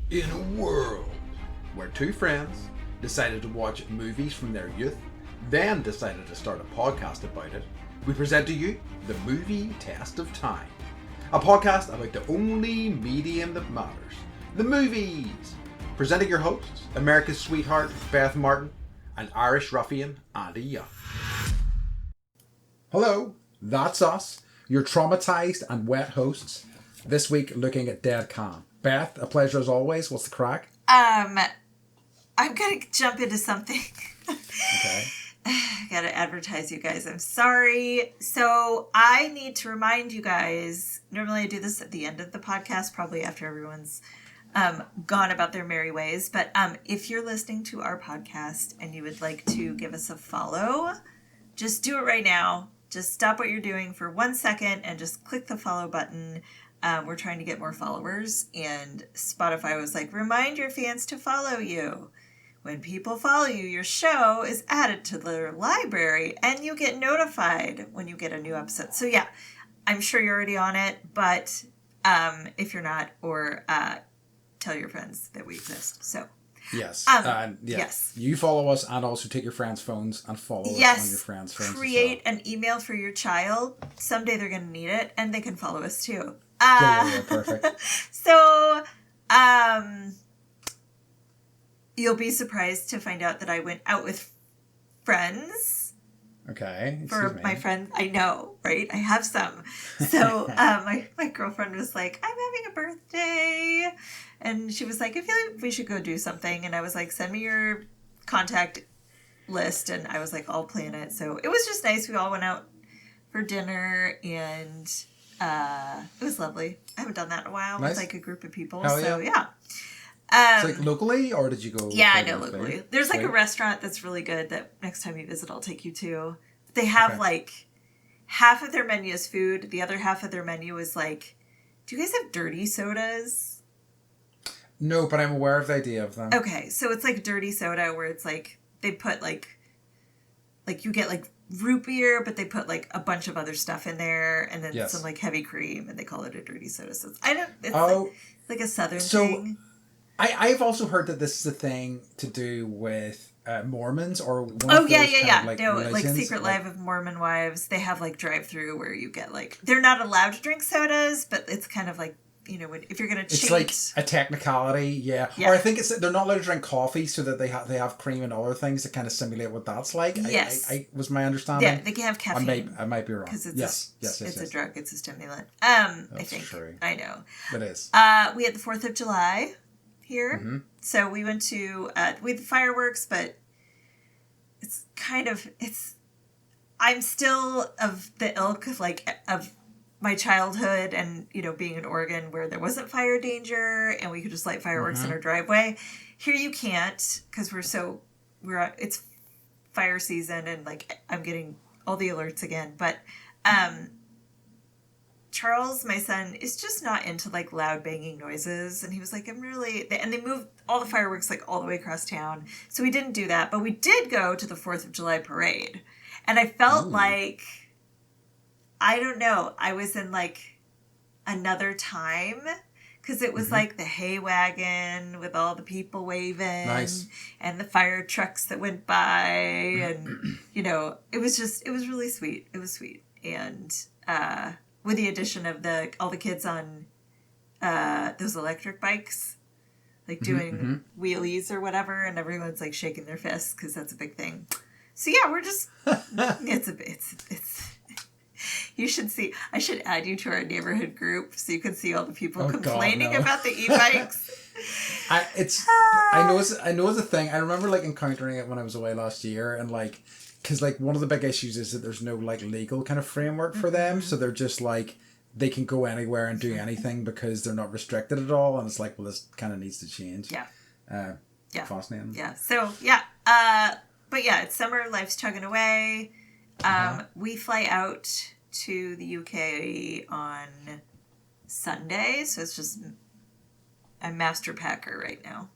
In a world where two friends decided to watch movies from their youth, then decided to start a podcast about it, we present to you the Movie Test of Time. A podcast about the only medium that matters, the movies. Presenting your hosts, America's sweetheart, Beth Martin, and Irish ruffian, Andy Young. Hello, that's us, your traumatized and wet hosts, this week looking at Dead Calm. Beth, a pleasure as always. What's the crack? I'm gonna jump into something. Okay. I gotta advertise you guys. I'm sorry. So I need to remind you guys, normally I do this at the end of the podcast, probably after everyone's gone about their merry ways. But if you're listening to our podcast and you would like to give us a follow, just do it right now. Just stop what you're doing for 1 second and just click the follow button. We're trying to get more followers, and Spotify was like, remind your fans to follow you. When people follow you, your show is added to their library, and you get notified when you get a new episode. So yeah, I'm sure you're already on it, but if you're not, or tell your friends that we exist. So yes. Yes. You follow us, and also take your friends' phones and follow us on your friends' phones. Create an email for your child. Someday they're going to need it, and they can follow us too. Yeah, perfect. So, you'll be surprised to find out that I went out with friends. Okay. For my friend, I know, right? I have some. So, my girlfriend was like, I'm having a birthday. And she was like, I feel like we should go do something. And I was like, send me your contact list. And I was like, I'll plan it. So it was just nice. We all went out for dinner, and it was lovely. I haven't done that in a while. Nice. With like a group of people. Hell so yeah. So like locally, or did you go? Yeah, I know locally. There's like a restaurant that's really good that next time you visit, I'll take you to. They have like half of their menu is food. The other half of their menu is like, do you guys have dirty sodas? No, but I'm aware of the idea of them. Okay, so it's like dirty soda where it's like they put like you get like root beer, but they put like a bunch of other stuff in there, and then some like heavy cream, and they call it a dirty soda. So it's like a southern thing. I've also heard that this is a thing to do with Mormons or one of those like Secret Life of Mormon Wives. They have like drive-through where you get like, they're not allowed to drink sodas, but it's kind of like, you know, if you're gonna cheat, it's like a technicality, yeah. Or I think they're not allowed to drink coffee, so that they have cream and other things to kind of simulate what that's like. Yes, I was my understanding. Yeah, they can have caffeine. I might be wrong because it's it's a drug. It's a stimulant. That's I think. True. I know. It is. We had the 4th of July here, so we went to we had the fireworks, but I'm still of the ilk of my childhood, and you know, being in Oregon where there wasn't fire danger and we could just light fireworks in our driveway. Here you can't, because it's fire season, and like I'm getting all the alerts again. But Charles, my son, is just not into like loud banging noises, and he was like, and they moved all the fireworks like all the way across town, so we didn't do that. But we did go to the 4th of July parade, and I felt like, I don't know, I was in like another time, because it was like the hay wagon with all the people waving, and the fire trucks that went by, and you know, it was really sweet. It was sweet, and with the addition of all the kids on those electric bikes, like doing wheelies or whatever, and everyone's like shaking their fists because that's a big thing. So yeah, we're just it's. You should see. I should add you to our neighborhood group so you can see all the people complaining about the e-bikes. I know it's a thing. I remember like encountering it when I was away last year, and like, because like one of the big issues is that there's no like legal kind of framework for them, so they're just like, they can go anywhere and do anything because they're not restricted at all, and it's like, well, this kind of needs to change. Fascinating. Yeah. So but yeah, it's summer. Life's chugging away. We fly out to the UK on Sunday, so it's just, I'm Master Packer right now.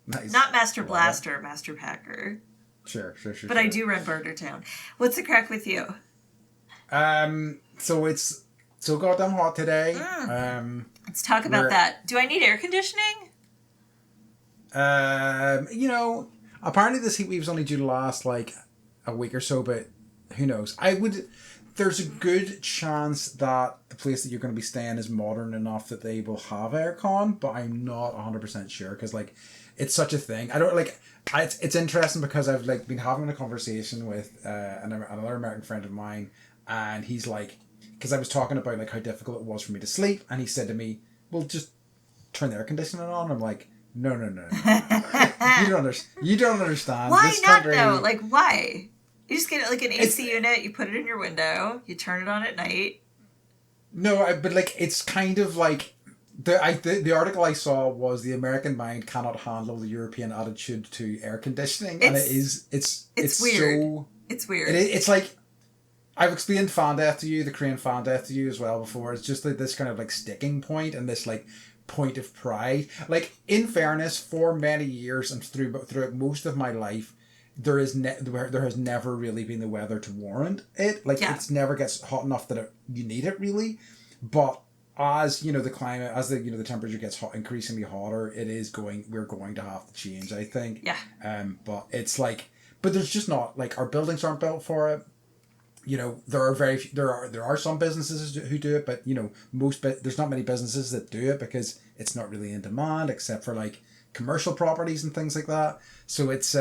Nice. Not Master Blaster, Master Packer. Sure. But I do run Bartertown. What's the crack with you? So it's so goddamn hot today. Let's talk about that. Do I need air conditioning? You know, apparently this heat wave's only due to last like a week or so, but who knows? There's a good chance that the place that you're going to be staying is modern enough that they will have aircon, but I'm not 100% sure because like it's such a thing. I don't like. It's interesting because I've like been having a conversation with another American friend of mine, and he's like, because I was talking about like how difficult it was for me to sleep, and he said to me, "Well, just turn the air conditioning on." I'm like, no. You don't understand. Why this not country, though? Like, why? You just get like an AC unit, you put it in your window, you turn it on at night. No, but like it's kind of like the article I saw was the American mind cannot handle the European attitude to air conditioning, and it's weird. So it's weird. It's like I've explained fan death to you, the Korean fan death to you as well before. It's just like this kind of like sticking point and this like point of pride. Like in fairness, for many years and throughout most of my life, there has never really been the weather to warrant it. Like it's never gets hot enough that you need it really. But as you know, the climate, as the the temperature gets increasingly hotter, we're going to have to change, I think. Yeah. But it's like, but there's just not like our buildings aren't built for it. You know, there are some businesses who do it, but you know, there's not many businesses that do it because it's not really in demand except for like commercial properties and things like that. So it's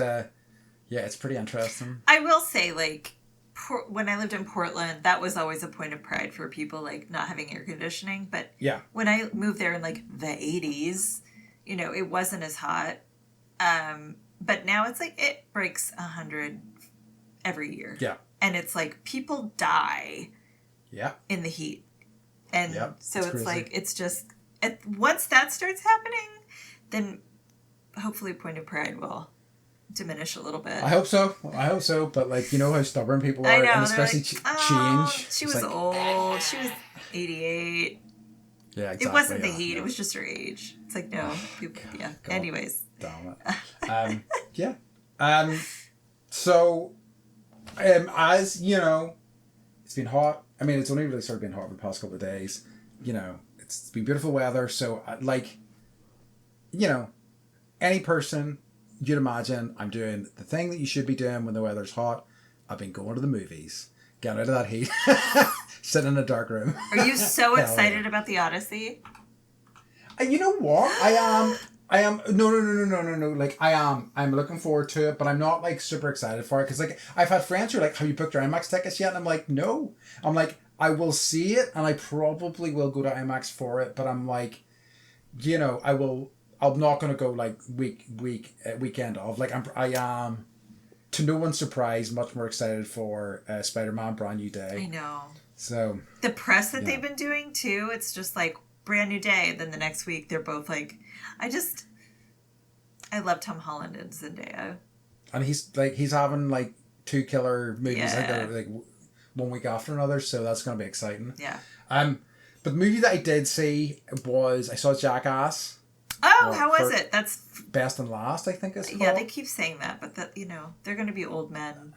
it's pretty interesting. I will say, like, when I lived in Portland, that was always a point of pride for people, like, not having air conditioning. But when I moved there in, like, the 80s, you know, it wasn't as hot. But now it's, like, it breaks 100 every year. Yeah. And it's, like, people die in the heat. And so it's crazy. Like, it's just, once that starts happening, then hopefully point of pride will diminish a little bit. I hope so. But like, you know how stubborn people are, I know, and especially like, change. She was like, old. She was 88. Yeah, exactly. It wasn't the heat. It was just her age. It's like, no. People, God. Anyways. Damn it. So, as you know, it's been hot. I mean, it's only really started being hot for the past couple of days. You know, it's been beautiful weather. So, like, you know, any person, you'd imagine I'm doing the thing that you should be doing when the weather's hot. I've been going to the movies, getting out of that heat, sitting in a dark room. Are you so excited about the Odyssey? You know what? I am. No. Like I am. I'm looking forward to it, but I'm not like super excited for it because like I've had friends who are like, "Have you booked your IMAX tickets yet?" And I'm like, "No." I'm like, I will see it, and I probably will go to IMAX for it, but I'm like, you know, I'm not going to go like weekend of. Like I am, to no one's surprise, much more excited for Spider-Man Brand New Day. I know. So the press that they've been doing too, it's just like Brand New Day. Then the next week they're both like, I love Tom Holland and Zendaya. And he's having like 2 killer movies like 1 week after another, so that's going to be exciting. Yeah. But the movie that I did see I saw Jackass. Oh, how was it? That's Best and Last, I think it's called. Yeah, they keep saying that, but that, you know, they're going to be old men.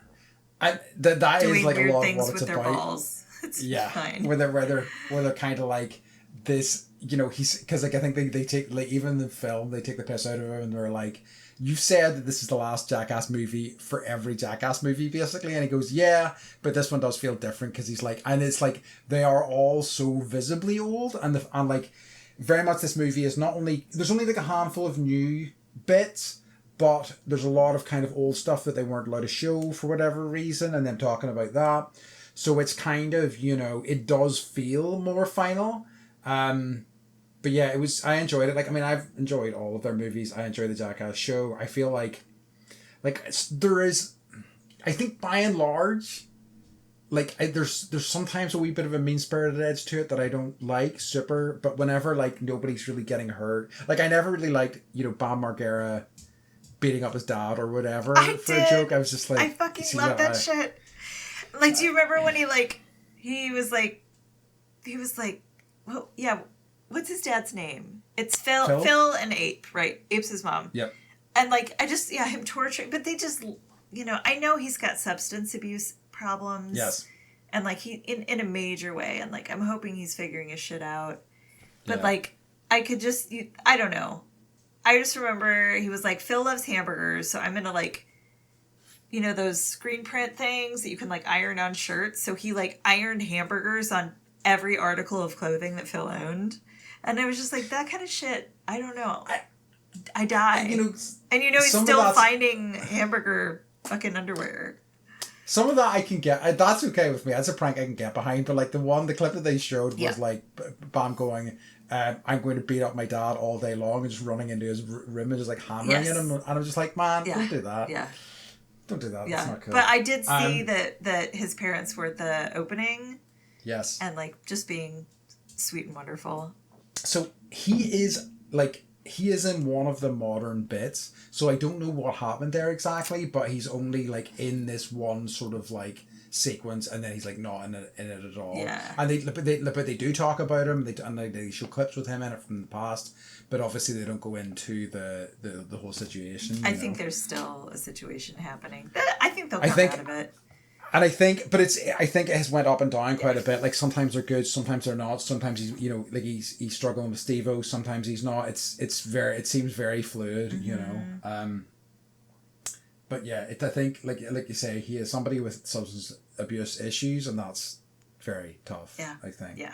And that doing is like weird a lot things of what it's with their about. balls. It's fine. Where they're kind of like this, you know, because like I think they take like even in the film they take the piss out of him and they're like, "You said that this is the last Jackass movie for every Jackass movie, basically," and he goes, "Yeah, but this one does feel different because he's like," and it's like they are all so visibly old, and like very much this movie is there's only like a handful of new bits, but there's a lot of kind of old stuff that they weren't allowed to show for whatever reason, and then talking about that. So it's kind of, you know, it does feel more final. But yeah, I enjoyed it. Like, I mean, I've enjoyed all of their movies. I enjoy the Jackass show. I feel like there is, I think by and large, like there's sometimes a wee bit of a mean-spirited edge to it that I don't like super, but whenever like nobody's really getting hurt, like I never really liked, you know, Bam Margera beating up his dad or whatever a joke. I was just like, I fucking love that shit. Like, do you remember when he was like, well, yeah, what's his dad's name? It's Phil and Ape, right? Ape's his mom. Yep. And like, him torturing, but they just, you know, I know he's got substance abuse problems. Yes. And like he in a major way, and like I'm hoping he's figuring his shit out. But like I could just I don't know. I just remember he was like, Phil loves hamburgers, so I'm gonna like, you know, those screen print things that you can like iron on shirts. So he like ironed hamburgers on every article of clothing that Phil owned. And I was just like, that kind of shit, I don't know. I die. You know, and you know he's still finding hamburger fucking underwear. Some of that I can get. That's okay with me. That's a prank I can get behind. But like the clip that they showed was like Bam going, I'm going to beat up my dad all day long, and just running into his room and just like hammering at him. And I'm just like, man, don't do that. Yeah. Don't do that. Yeah. That's not cool. But I did see that his parents were at the opening. Yes. And like just being sweet and wonderful. So he is in one of the modern bits. So I don't know what happened there exactly, but he's only like in this one sort of like sequence, and then he's like not in it at all. Yeah. And they do talk about him. They show clips with him in it from the past, but obviously they don't go into the whole situation. I think there's still a situation happening. I think they'll come out of it. And I think it has went up and down quite a bit. Like sometimes they're good, sometimes they're not. Sometimes he's struggling with Steve-O, sometimes he's not. It seems very fluid, you know. But yeah, I think like you say, he is somebody with substance abuse issues, and that's very tough. Yeah. I think. Yeah.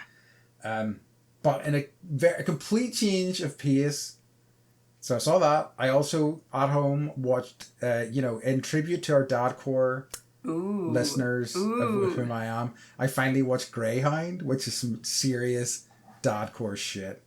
But in a complete change of pace. So I saw that. I also at home watched, in tribute to our dadcore listeners of whom I am, I finally watched Greyhound, which is some serious dadcore shit.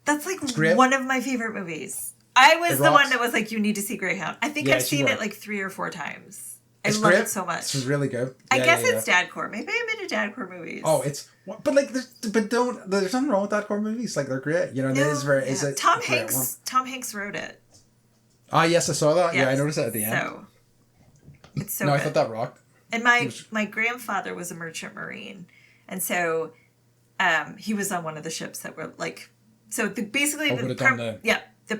That's like one of my favorite movies. I was the one that was like, you need to see Greyhound. I think I've seen it like 3 or 4 times. I love it so much. It's really good. I guess it's dadcore. Maybe I'm into dadcore movies. Oh, there's nothing wrong with dadcore movies. Like they're great. You know, it is very. Is it Tom Hanks wrote it. Ah, yes, I saw that. Yes. Yeah, I noticed it at the end. So it's so. No, good. I thought that rocked. And my grandfather was a merchant marine, and so he was on one of the ships that were like. So the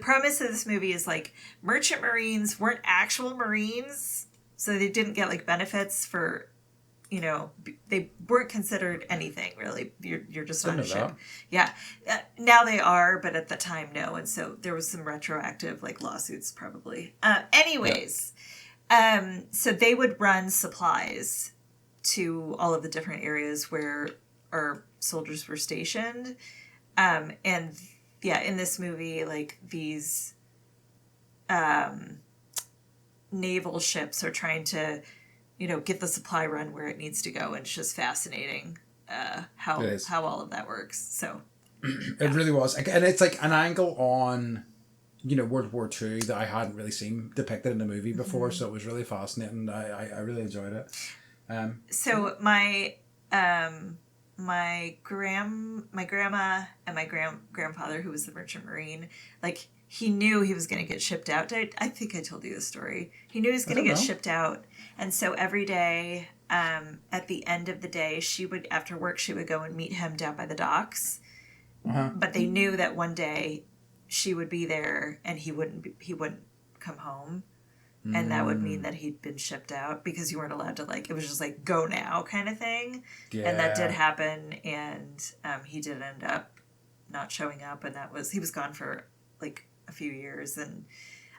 premise of this movie is like merchant marines weren't actual marines, so they didn't get like benefits for, they weren't considered anything really. You're just on a ship. Yeah, now they are, but at the time no, and so there was some retroactive like lawsuits probably. Anyways. Yeah. So they would run supplies to all of the different areas where our soldiers were stationed. In this movie, like these naval ships are trying to, get the supply run where it needs to go. And it's just fascinating how all of that works. So it really was. And it's like an angle on... World War II that I hadn't really seen depicted in the movie before, so it was really fascinating. I really enjoyed it. So my grandma and my grandfather, who was the merchant marine, like he knew he was going to get shipped out. I think I told you the story. He knew he was going to get shipped out, and so every day, at the end of the day, after work she would go and meet him down by the docks. But they knew that one day she would be there and he wouldn't come home, and that would mean that he'd been shipped out because you weren't allowed to it was just like go now kind of thing. And that did happen, and he did end up not showing up, and he was gone for like a few years. And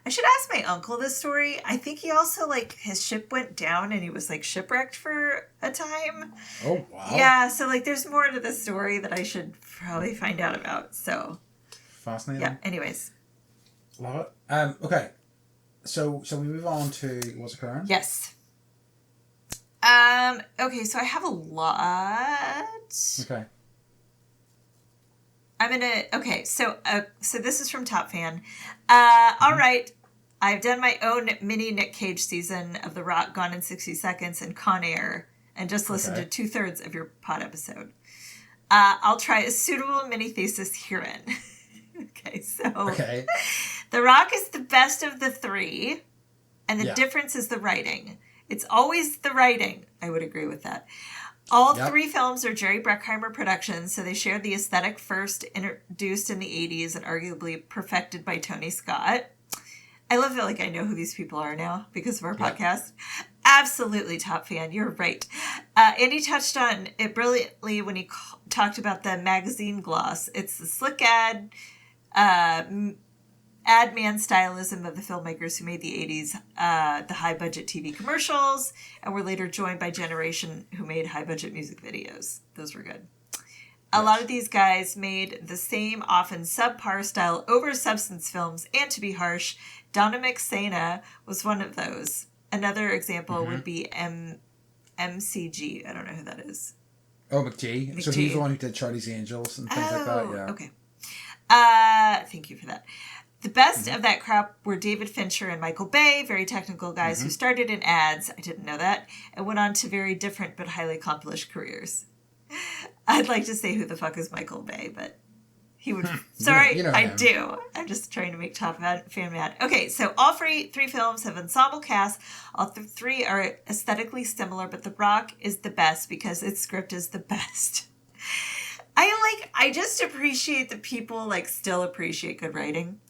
I should ask my uncle this story. I think he also his ship went down and he was shipwrecked for a time. Oh wow. Yeah, so there's more to the story that I should probably find out about. So fascinating. Yeah, anyways. Love it. Okay. So we move on to what's occurring? Yes. Okay, so I have a lot. Okay. So this is from Top Fan. All right. I've done my own mini Nick Cage season of The Rock, Gone in 60 Seconds, and Con Air, and just listened to 2/3 of your pod episode. I'll try a suitable mini thesis herein. Okay, so The Rock is the best of the 3, and the difference is the writing. It's always the writing. I would agree with that. All 3 films are Jerry Bruckheimer productions, so they share the aesthetic first introduced in the 80s and arguably perfected by Tony Scott. I love that I know who these people are now because of our podcast. Absolutely Top Fan. You're right. And he touched on it brilliantly when he talked about the magazine gloss. It's the slick ad... ad man stylism of the filmmakers who made the 80s, the high-budget TV commercials, and were later joined by generation who made high-budget music videos. Those were good. A lot of these guys made the same, often subpar style over-substance films, and to be harsh, Donna McSena was one of those. Another example would be MCG. I don't know who that is. Oh, McGee. So he's the one who did Charlie's Angels and things like that, yeah. Okay. Thank you for that. The best of that crop were David Fincher and Michael Bay, very technical guys who started in ads, I didn't know that, and went on to very different but highly accomplished careers. I'd like to say who the fuck is Michael Bay, but he would... Sorry, I do. I'm just trying to make Top Fan mad. Okay, so all three films have ensemble casts. All three are aesthetically similar, but The Rock is the best because its script is the best. I just appreciate that people still appreciate good writing.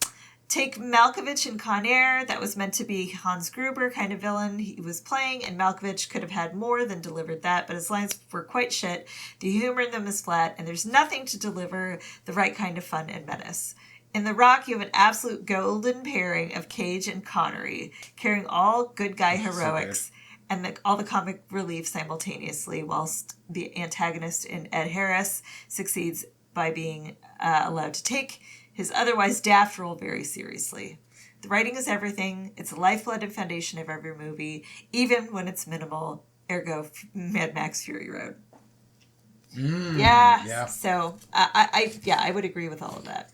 Take Malkovich in Con Air. That was meant to be Hans Gruber kind of villain he was playing, and Malkovich could have had more than delivered that, but his lines were quite shit. The humor in them is flat, and there's nothing to deliver the right kind of fun and menace. In The Rock, you have an absolute golden pairing of Cage and Connery, carrying all good guy heroics and all the comic relief simultaneously, whilst the antagonist in Ed Harris succeeds by being allowed to take his otherwise daft role very seriously. The writing is everything. It's the lifeblood and foundation of every movie, even when it's minimal. Ergo, Mad Max Fury Road. Yeah. So, I would agree with all of that.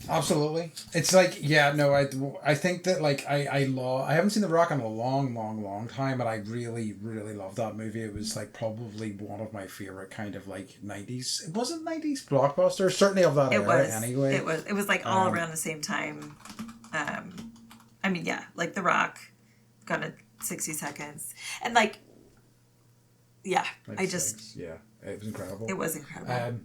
Absolutely. It's I think that I haven't seen The Rock in a long time, but I really, really love that movie. It was probably one of my favorite kind of 90s. It wasn't 90s blockbuster, certainly of that era anyway. It was all around the same time. The Rock, Gone in 60 Seconds. And it was incredible. It was incredible.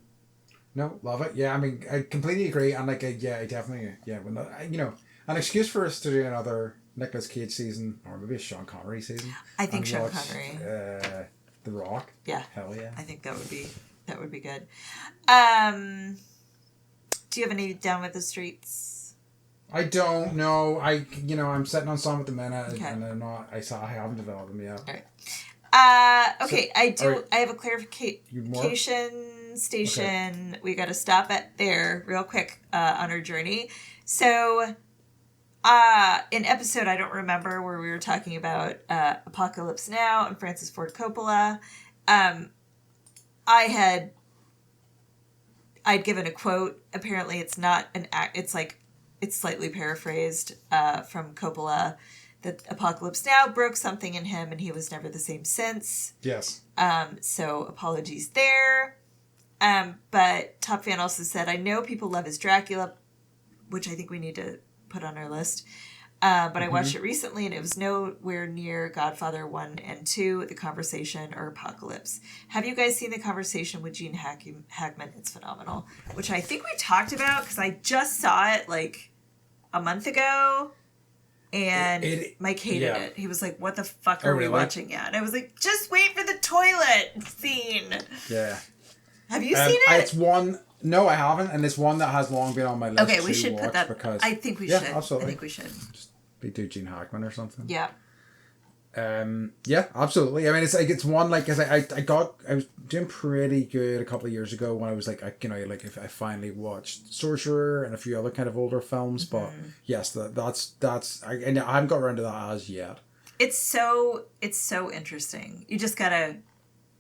No, love it. Yeah, I mean, I completely agree. And I definitely, when an excuse for us to do another Nicolas Cage season, or maybe a Sean Connery season. I think Sean Connery. The Rock. Yeah. Hell yeah. I think that would be good. Do you have any Down with the Streets? I don't know. I'm sitting on some at the minute, and I haven't developed them yet. All right. Okay, I have a clarification station. Okay. We got to stop at there real quick on our journey. So, in episode, I don't remember where we were talking about Apocalypse Now and Francis Ford Coppola. I'd given a quote. Apparently, it's not an act. It's slightly paraphrased from Coppola. That Apocalypse Now broke something in him, and he was never the same since. Yes. So apologies there. But Top Fan also said, I know people love his Dracula, which I think we need to put on our list. But I watched it recently, and it was nowhere near Godfather 1 and 2, The Conversation, or Apocalypse. Have you guys seen The Conversation with Gene Hackman? It's phenomenal. Which I think we talked about, because I just saw it a month ago. And Mike hated it. He was like, what the fuck are we watching yet? And I was like, just wait for the toilet scene. Yeah. Have you seen it? It's one... No, I haven't. And it's one that has long been on my list. Okay, we should put that... Because, I think we should. Absolutely. I think we should. Just do Gene Hackman or something. Yeah. Yeah, absolutely. I mean, it's one cause I was doing pretty good a couple of years ago when I was if I finally watched Sorcerer and a few other kind of older films. But yes, that's I haven't got around to that as yet. It's so interesting. You just gotta.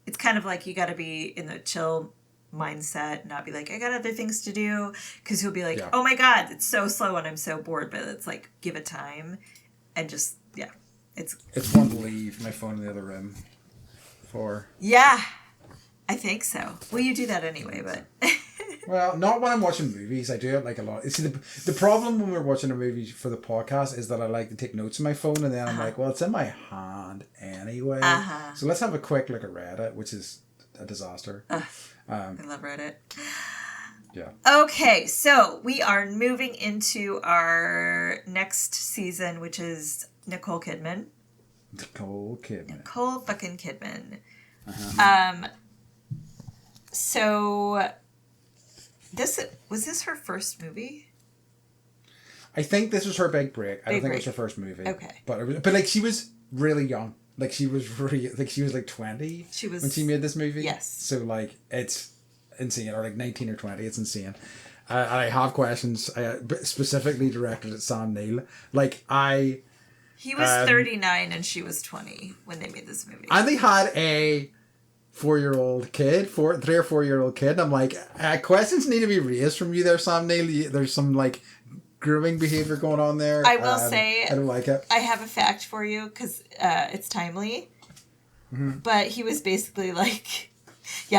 It's kind of you gotta be in the chill mindset, and not be I got other things to do, because you'll be oh my god, it's so slow and I'm so bored. But it's give it time, and just It's one to leave my phone in the other room for. Yeah, I think so. Well, you do that anyway, but. Well, not when I'm watching movies. I do it a lot. See, the problem when we're watching a movie for the podcast is that I like to take notes on my phone, and then I'm well, it's in my hand anyway. So let's have a quick look at Reddit, which is a disaster. I love Reddit. Yeah. Okay, so we are moving into our next season, which is Nicole Kidman. Nicole fucking Kidman. So was this her first movie? I think this was her big break. I don't think it was her first movie. Okay. But like she was really young. Like she was she was like 20 when she made this movie. Yes. So like it's insane, or like 19 or 20. It's insane. I have questions specifically directed at Sam Neill. He was 39 and she was 20 when they made this movie. And they had a 4-year-old kid, 3 or 4-year-old kid. I'm like, questions need to be raised from you there, Sam Neill. There's some like grooming behavior going on there. I will say, I don't like it. I have a fact for you because it's timely. Mm-hmm. But he was basically like,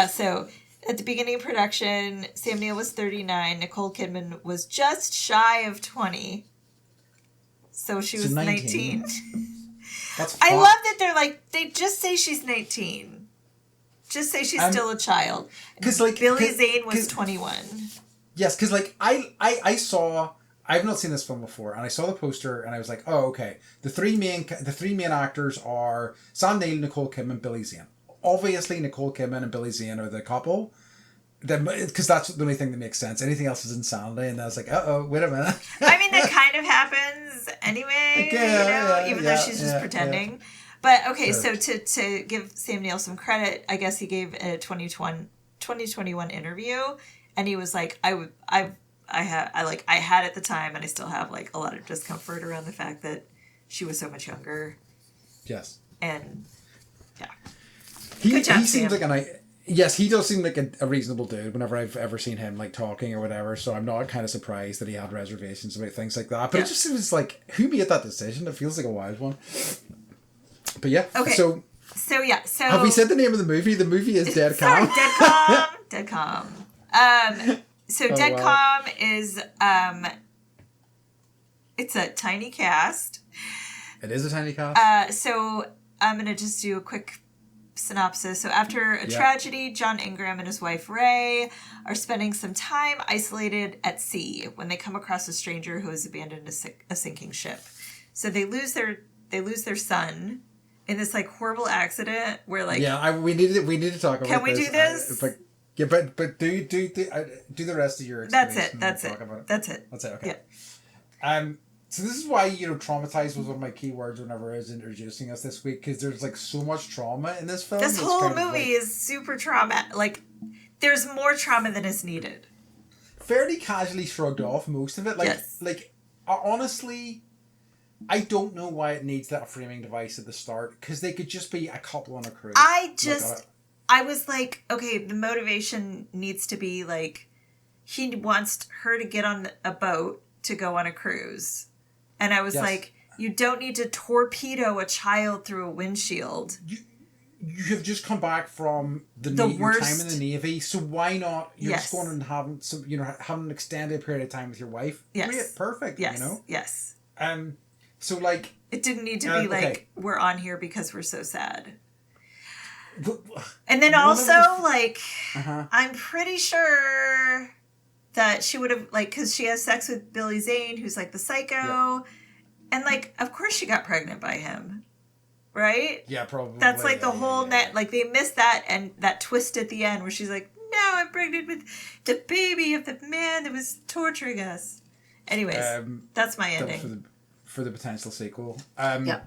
so at the beginning of production, Sam Neill was 39. Nicole Kidman was just shy of 20. So she was 19. That's I love that they're like, they just say she's 19. Just say she's still a child. Because like Billy Zane was 21. Yes, because like I saw, I've not seen this film before, and I saw the poster and I was like, oh okay, the three main actors are Sam Neill, Nicole Kidman, Billy Zane. Obviously, Nicole Kidman and Billy Zane are the couple. Because that's the only thing that makes sense. Anything else is insanity, and I was like, wait a minute. I mean, that kind of happens anyway, even though she's just pretending. Yeah. But okay, sure. So to give Sam Neill some credit, I guess he gave a 2021 interview, and he was like, I had at the time, and I still have like a lot of discomfort around the fact that she was so much younger. Yes. And yeah. He seems like yes, he does seem like a reasonable dude whenever I've ever seen him like talking or whatever, so I'm not kind of surprised that he had reservations about things like that. But it just seems like, who made that decision? It feels like a wise one. But yeah, okay. So have we said the name of the movie? The movie is Dead Calm. Dead Calm. Dead Calm. Dead Calm is it's a tiny cast. It is a tiny cast. So I'm gonna just do a quick synopsis. So after a tragedy, John Ingram and his wife Ray are spending some time isolated at sea when they come across a stranger who has abandoned a sinking ship. So they lose their son in this like horrible accident where like we need to talk about. Can we do this? But do the rest of your explanation. That's it. Okay. Yeah. So this is why, traumatized was one of my key words whenever I was introducing us this week, because there's like so much trauma in this film. This whole movie is super trauma. Like, there's more trauma than is needed. Fairly casually shrugged off most of it. Honestly, I don't know why it needs that framing device at the start, because they could just be a couple on a cruise. I was like, okay, the motivation needs to be like, he wants her to get on a boat to go on a cruise. And I was like, you don't need to torpedo a child through a windshield. You have just come back from your time in the Navy, so why not? You're just going and having having an extended period of time with your wife. Yes. Great, perfect. Yes. Yes. So like, it didn't need to be like, we're on here because we're so sad. And then also I'm pretty sure that she would have, like, because she has sex with Billy Zane, who's like the psycho. Yeah. And like, of course she got pregnant by him. Right? Yeah, probably. That's like the whole net. Like, they missed that, and that twist at the end where she's like, now I'm pregnant with the baby of the man that was torturing us. Anyways, that's my ending. For the potential sequel. So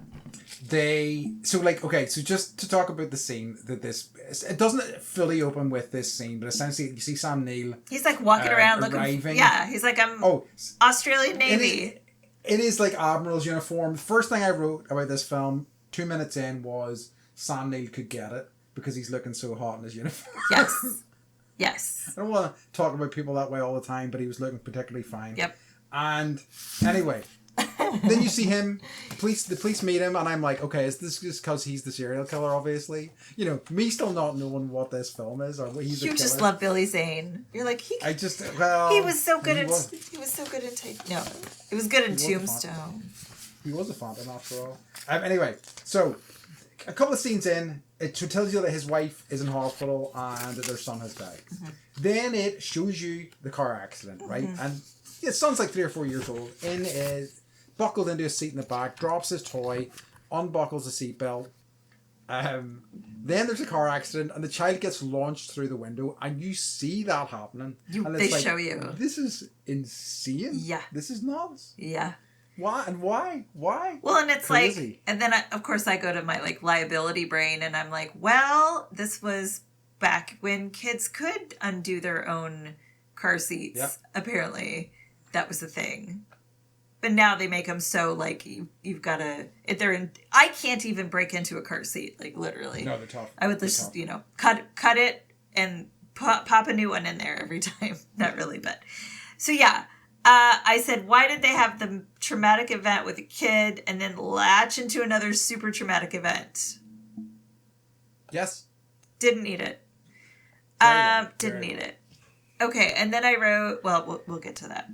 just to talk about the scene that it doesn't fully open with this scene, but essentially you see Sam Neill. He's like walking around looking. Yeah, he's like, I'm Australian Navy. It is like Admiral's uniform. The first thing I wrote about this film, 2 minutes in, was Sam Neill could get it because he's looking so hot in his uniform. Yes. I don't want to talk about people that way all the time, but he was looking particularly fine. Yep. And anyway. Then you see him, the police meet him, and I'm like, okay, is this just because he's the serial killer, obviously? Me still not knowing what this film is, or what he's a killer. You just love Billy Zane. You're like, he was so good No, it was good in Tombstone. He was a phantom, after all. Anyway, so, a couple of scenes in, it tells you that his wife is in hospital, and that their son has died. Mm-hmm. Then it shows you the car accident, right? Mm-hmm. And his son's like 3 or 4 years old, buckled into a seat in the back, drops his toy, unbuckles the seatbelt, Then there's a car accident, and the child gets launched through the window, and you see that happening. And They it's like, show you. This is insane. Yeah. This is nuts. Yeah. Why? And why? Why? Well, and it's Crazy. like, and then of course I go to my like liability brain, and I'm like, well, this was back when kids could undo their own car seats. Yep. Apparently, that was the thing. But now they make them so like you've got to. If they're in, I can't even break into a car seat, like literally. No, they're tough. I would just cut it and pop a new one in there every time. Not really, but so yeah. I said, why did they have the traumatic event with a kid and then latch into another super traumatic event? Yes. Didn't need it. Didn't need it. Okay, and then I wrote. Well, we'll get to that.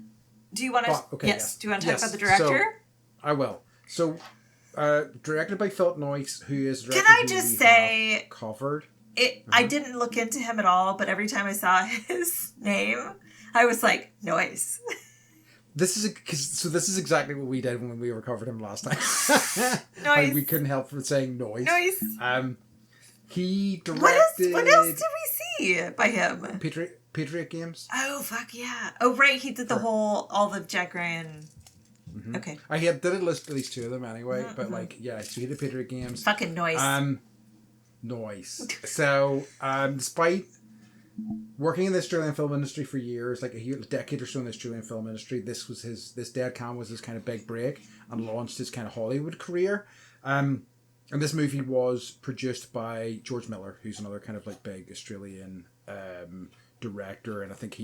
Do you want to? Okay, yes. Do you want to talk about the So, director? I will. So, directed by Philip Noyce, who is. Can I just say covered? I didn't look into him at all, but every time I saw his name, I was like, Noyce. This is exactly what we did when we recovered him last time. Noyce. We couldn't help from saying Noyce. Noyce. He directed. What else did we see by him? Patriot Games. Oh fuck yeah! Oh right, he did all the Jack Ryan. Mm-hmm. Okay. I did list at least two of them anyway, but like so he did Patriot Games. Fucking Noyce. Noyce. So despite working in the Australian film industry for years, like a decade or so in the Australian film industry, this Dead Can was his kind of big break and launched his kind of Hollywood career. And this movie was produced by George Miller, who's another kind of like big Australian director, and I think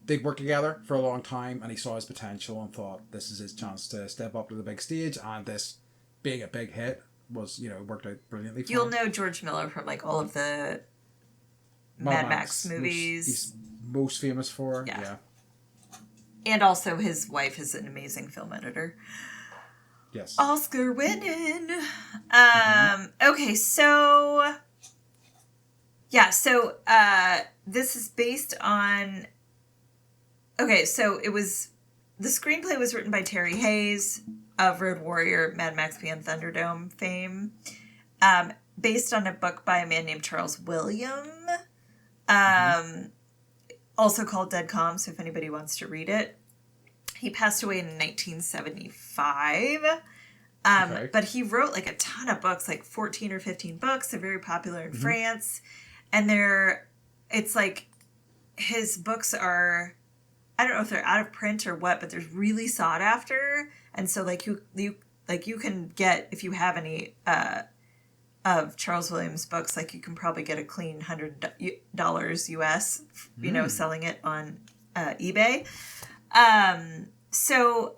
they'd worked together for a long time, and he saw his potential and thought this is his chance to step up to the big stage, and this being a big hit was worked out brilliantly for You'll him. know George Miller from like all of the Mad Max movies. He's most famous for. Yeah. And also his wife is an amazing film editor. Yes. Oscar winning. Okay, so this is based on. Okay, so the screenplay was written by Terry Hayes of Road Warrior, Mad Max Beyond Thunderdome fame, based on a book by a man named Charles William, also called Dead Calm. So if anybody wants to read it, he passed away in 1975. Okay. But he wrote like a ton of books, like 14 or 15 books. They're very popular in France. And it's like his books are, I don't know if they're out of print or what, but they're really sought after. And so like you can get, if you have any of Charles Williams' books, like you can probably get a clean $100 US, selling it on eBay. So,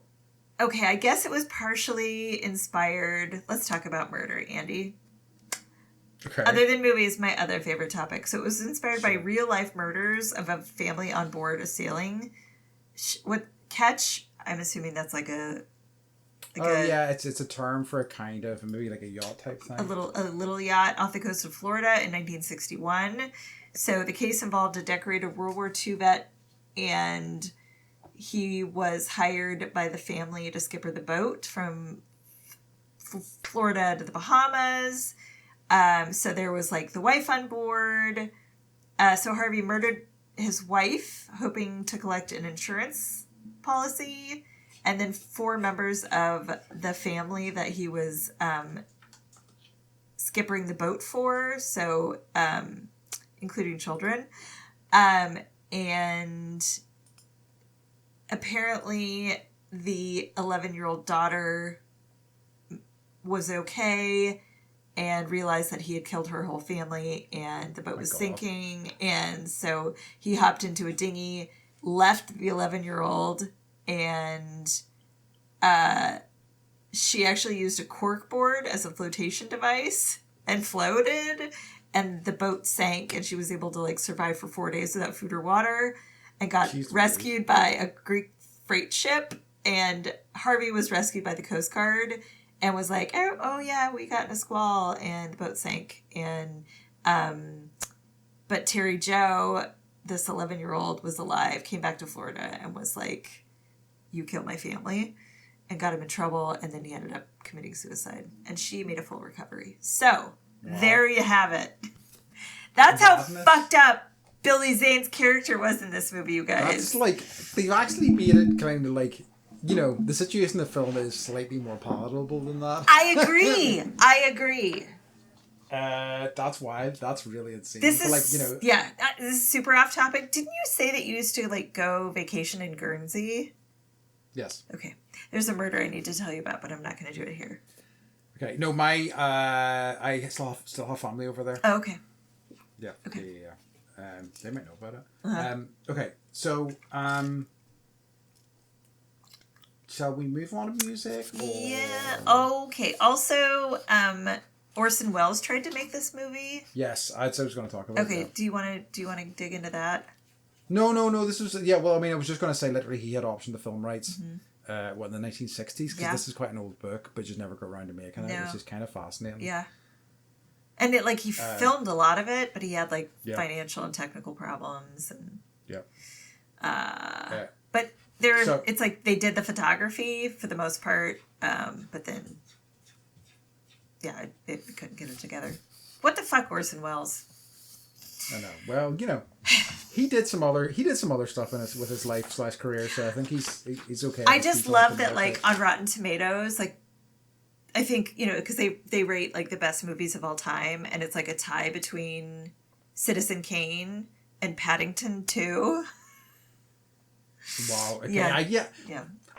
okay, I guess it was partially inspired. Let's talk about murder, Andy. Okay. Other than movies, my other favorite topic. So it was inspired by real life murders of a family on board a sailing. Ketch? I'm assuming that's like a. It's a term for a kind of maybe like a yacht type thing. A little yacht off the coast of Florida in 1961. So the case involved a decorated World War II vet, and he was hired by the family to skipper the boat from Florida to the Bahamas. So there was like the wife on board. So Harvey murdered his wife, hoping to collect an insurance policy. And then 4 members of the family that he was skippering the boat for. So including children. And apparently the 11-year-old daughter was okay and realized that he had killed her whole family and the boat was sinking. And so he hopped into a dinghy, left the 11-year-old, and she actually used a cork board as a flotation device and floated, and the boat sank, and she was able to like survive for 4 days without food or water and got rescued by a Greek freight ship. And Harvey was rescued by the Coast Guard and was like, oh yeah, we got in a squall, and the boat sank. And but Terry Joe, this 11-year-old, was alive, came back to Florida, and was like, you killed my family, and got him in trouble. And then he ended up committing suicide, and she made a full recovery. So Wow. There you have it. That's how Madness. fucked up Billy Zane's character was in this movie, you guys. That's like, they've actually made it kind of like, you know, the situation in the film is slightly more palatable than that. I agree. That's wild. That's really insane. This But, is, like, you know, yeah, this is super off topic. Didn't you say that you used to, like, go vacation in Guernsey? yes. Okay. There's a murder I need to tell you about, but I'm not going to do it here. Okay. No, I still have family over there. Oh, okay. Yeah. Okay. Yeah. They might know about it. Uh-huh. Okay. So, shall we move on to music? Or... Yeah. Okay. Also, Orson Welles tried to make this movie. Yes, I was going to talk about. Okay. That. Do you want to dig into that? No. This was Well, I mean, I was just going to say literally he had optioned the film rights. Mm-hmm. In the 1960s, because this is quite an old book, but just never got around to making it, which is kind of fascinating. Yeah. And it, like, he filmed a lot of it, but he had, like, financial and technical problems. And but it's like they did the photography for the most part, but then, it couldn't get it together. What the fuck, Orson Welles? I know. Well, you know, he did some other stuff with his life / career, so I think he's okay. I just love that, like, on Rotten Tomatoes, like, I think, you know, because they rate, like, the best movies of all time, and it's like a tie between Citizen Kane and Paddington 2. Wow. Okay. Yeah.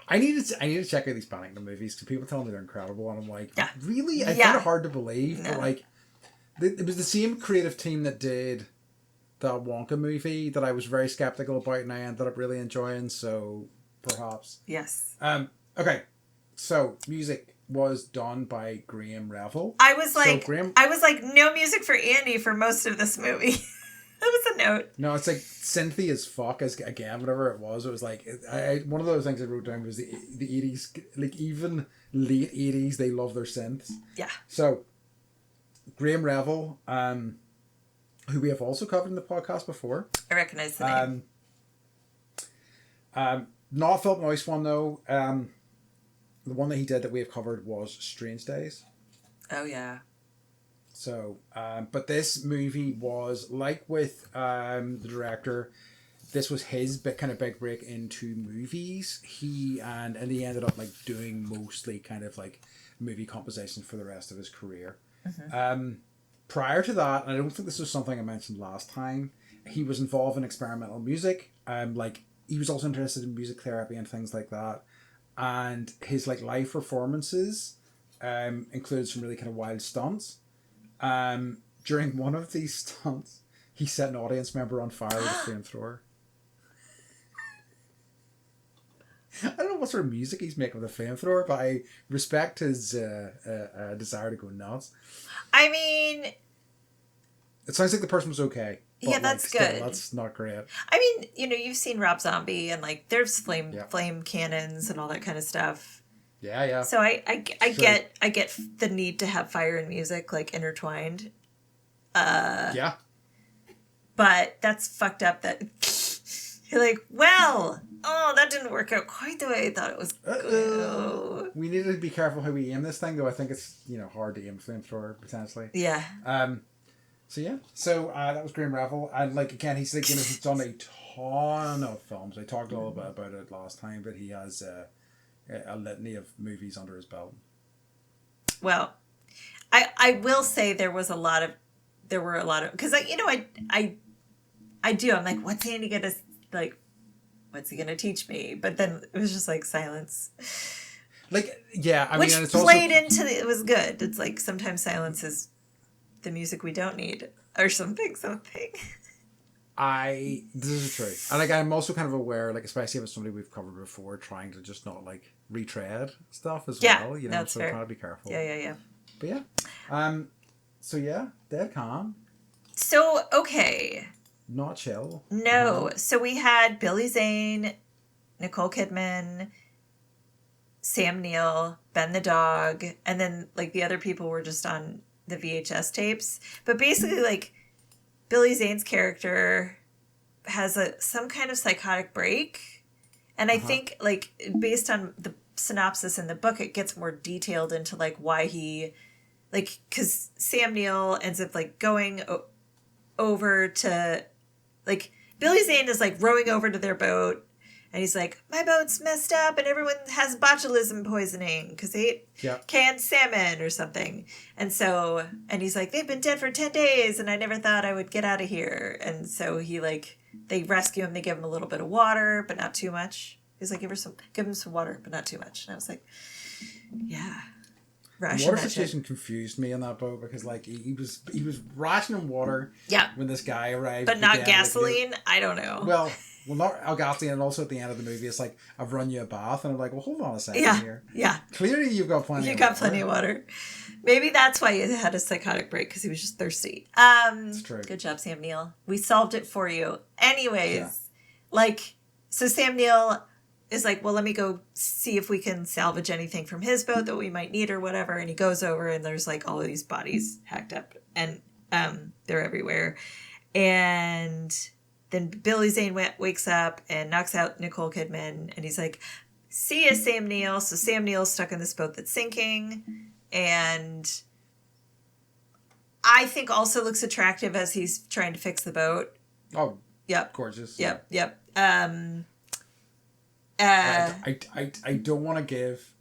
I need to check out these Paddington movies because people tell me they're incredible, and I'm like, really? It's Yeah. kind of hard to believe, but like, it was the same creative team that did that Wonka movie that I was very skeptical about, and I ended up really enjoying. So perhaps. Yes. Okay. So music was done by Graham Revel. I was like, no music for Andy for most of this movie. That was a note. No, it's like synthy as fuck. Again, whatever it was like one of those things I wrote down was the 80s, like even late 80s, they love their synths. Yeah. So Graham Revel, who we have also covered in the podcast before. I recognize the name. Not Philip Noyce one though. The one that he did that we have covered was Strange Days. Oh yeah. So, but this movie was like with the director. This was his kind of big break into movies. He ended up like doing mostly kind of like movie composition for the rest of his career. Mm-hmm. Prior to that, and I don't think this was something I mentioned last time, he was involved in experimental music. Like he was also interested in music therapy and things like that. And his like live performances included some really kind of wild stunts. During one of these stunts, he set an audience member on fire with a flamethrower. I don't know what sort of music he's making with a flamethrower, but I respect his desire to go nuts. I mean, it sounds like the person was okay. But yeah, that's like, good. Still, that's not great. I mean, you know, you've seen Rob Zombie, and like there's flame cannons and all that kind of stuff. Yeah. So I get the need to have fire and music like intertwined. Yeah. But that's fucked up that you're like, well, that didn't work out quite the way I thought it was going. We need to be careful how we aim this thing, though. I think it's, hard to aim flamethrower potentially. Yeah. So that was Graham Revel, and like again, he's like he's done a ton of films. I talked a little bit about it last time, but he has a litany of movies under his belt. Well, I will say there were a lot of because I do. I'm like, what's Andy gonna like? What's he gonna teach me? But then it was just like silence. Like, yeah, I which mean, and it's played also... into it was good. It's like sometimes silence is the music we don't need, or something. This is true, and like I'm also kind of aware, like especially if it's somebody we've covered before, trying to just not like retread stuff as well. That's so fair. trying to be careful. Yeah. But yeah, so yeah, dead calm. So okay. Not chill. No. So we had Billy Zane, Nicole Kidman, Sam Neill, Ben the dog, and then like the other people were just on the VHS tapes. But basically, like Billy Zane's character has some kind of psychotic break, and I think like based on the synopsis in the book, it gets more detailed into like why he like, because Sam Neill ends up like going over to, like, Billy Zane is like rowing over to their boat, and he's like, my boat's messed up and everyone has botulism poisoning because they ate canned salmon or something. And so, and he's like, they've been dead for 10 days and I never thought I would get out of here. And so he like, they rescue him, they give him a little bit of water, but not too much. He's like, give him some water, but not too much. And I was like, yeah. The water situation confused me on that boat because like he was rationing water when this guy arrived. But not gasoline? Like, I don't know. Well, not gasoline, and also at the end of the movie it's like, I've run you a bath, and I'm like, well, hold on a second here. Yeah. Clearly you've got plenty of water. Maybe that's why he had a psychotic break, because he was just thirsty. It's true. Good job, Sam Neill. We solved it for you. Anyways, like, so Sam Neill is like, well, let me go see if we can salvage anything from his boat that we might need or whatever. And he goes over and there's like all of these bodies hacked up and they're everywhere. And then Billy Zane wakes up and knocks out Nicole Kidman. And he's like, see ya, Sam Neill. So Sam Neill's stuck in this boat that's sinking. And I think also looks attractive as he's trying to fix the boat. Oh, yep. Gorgeous. Yep. I don't want to give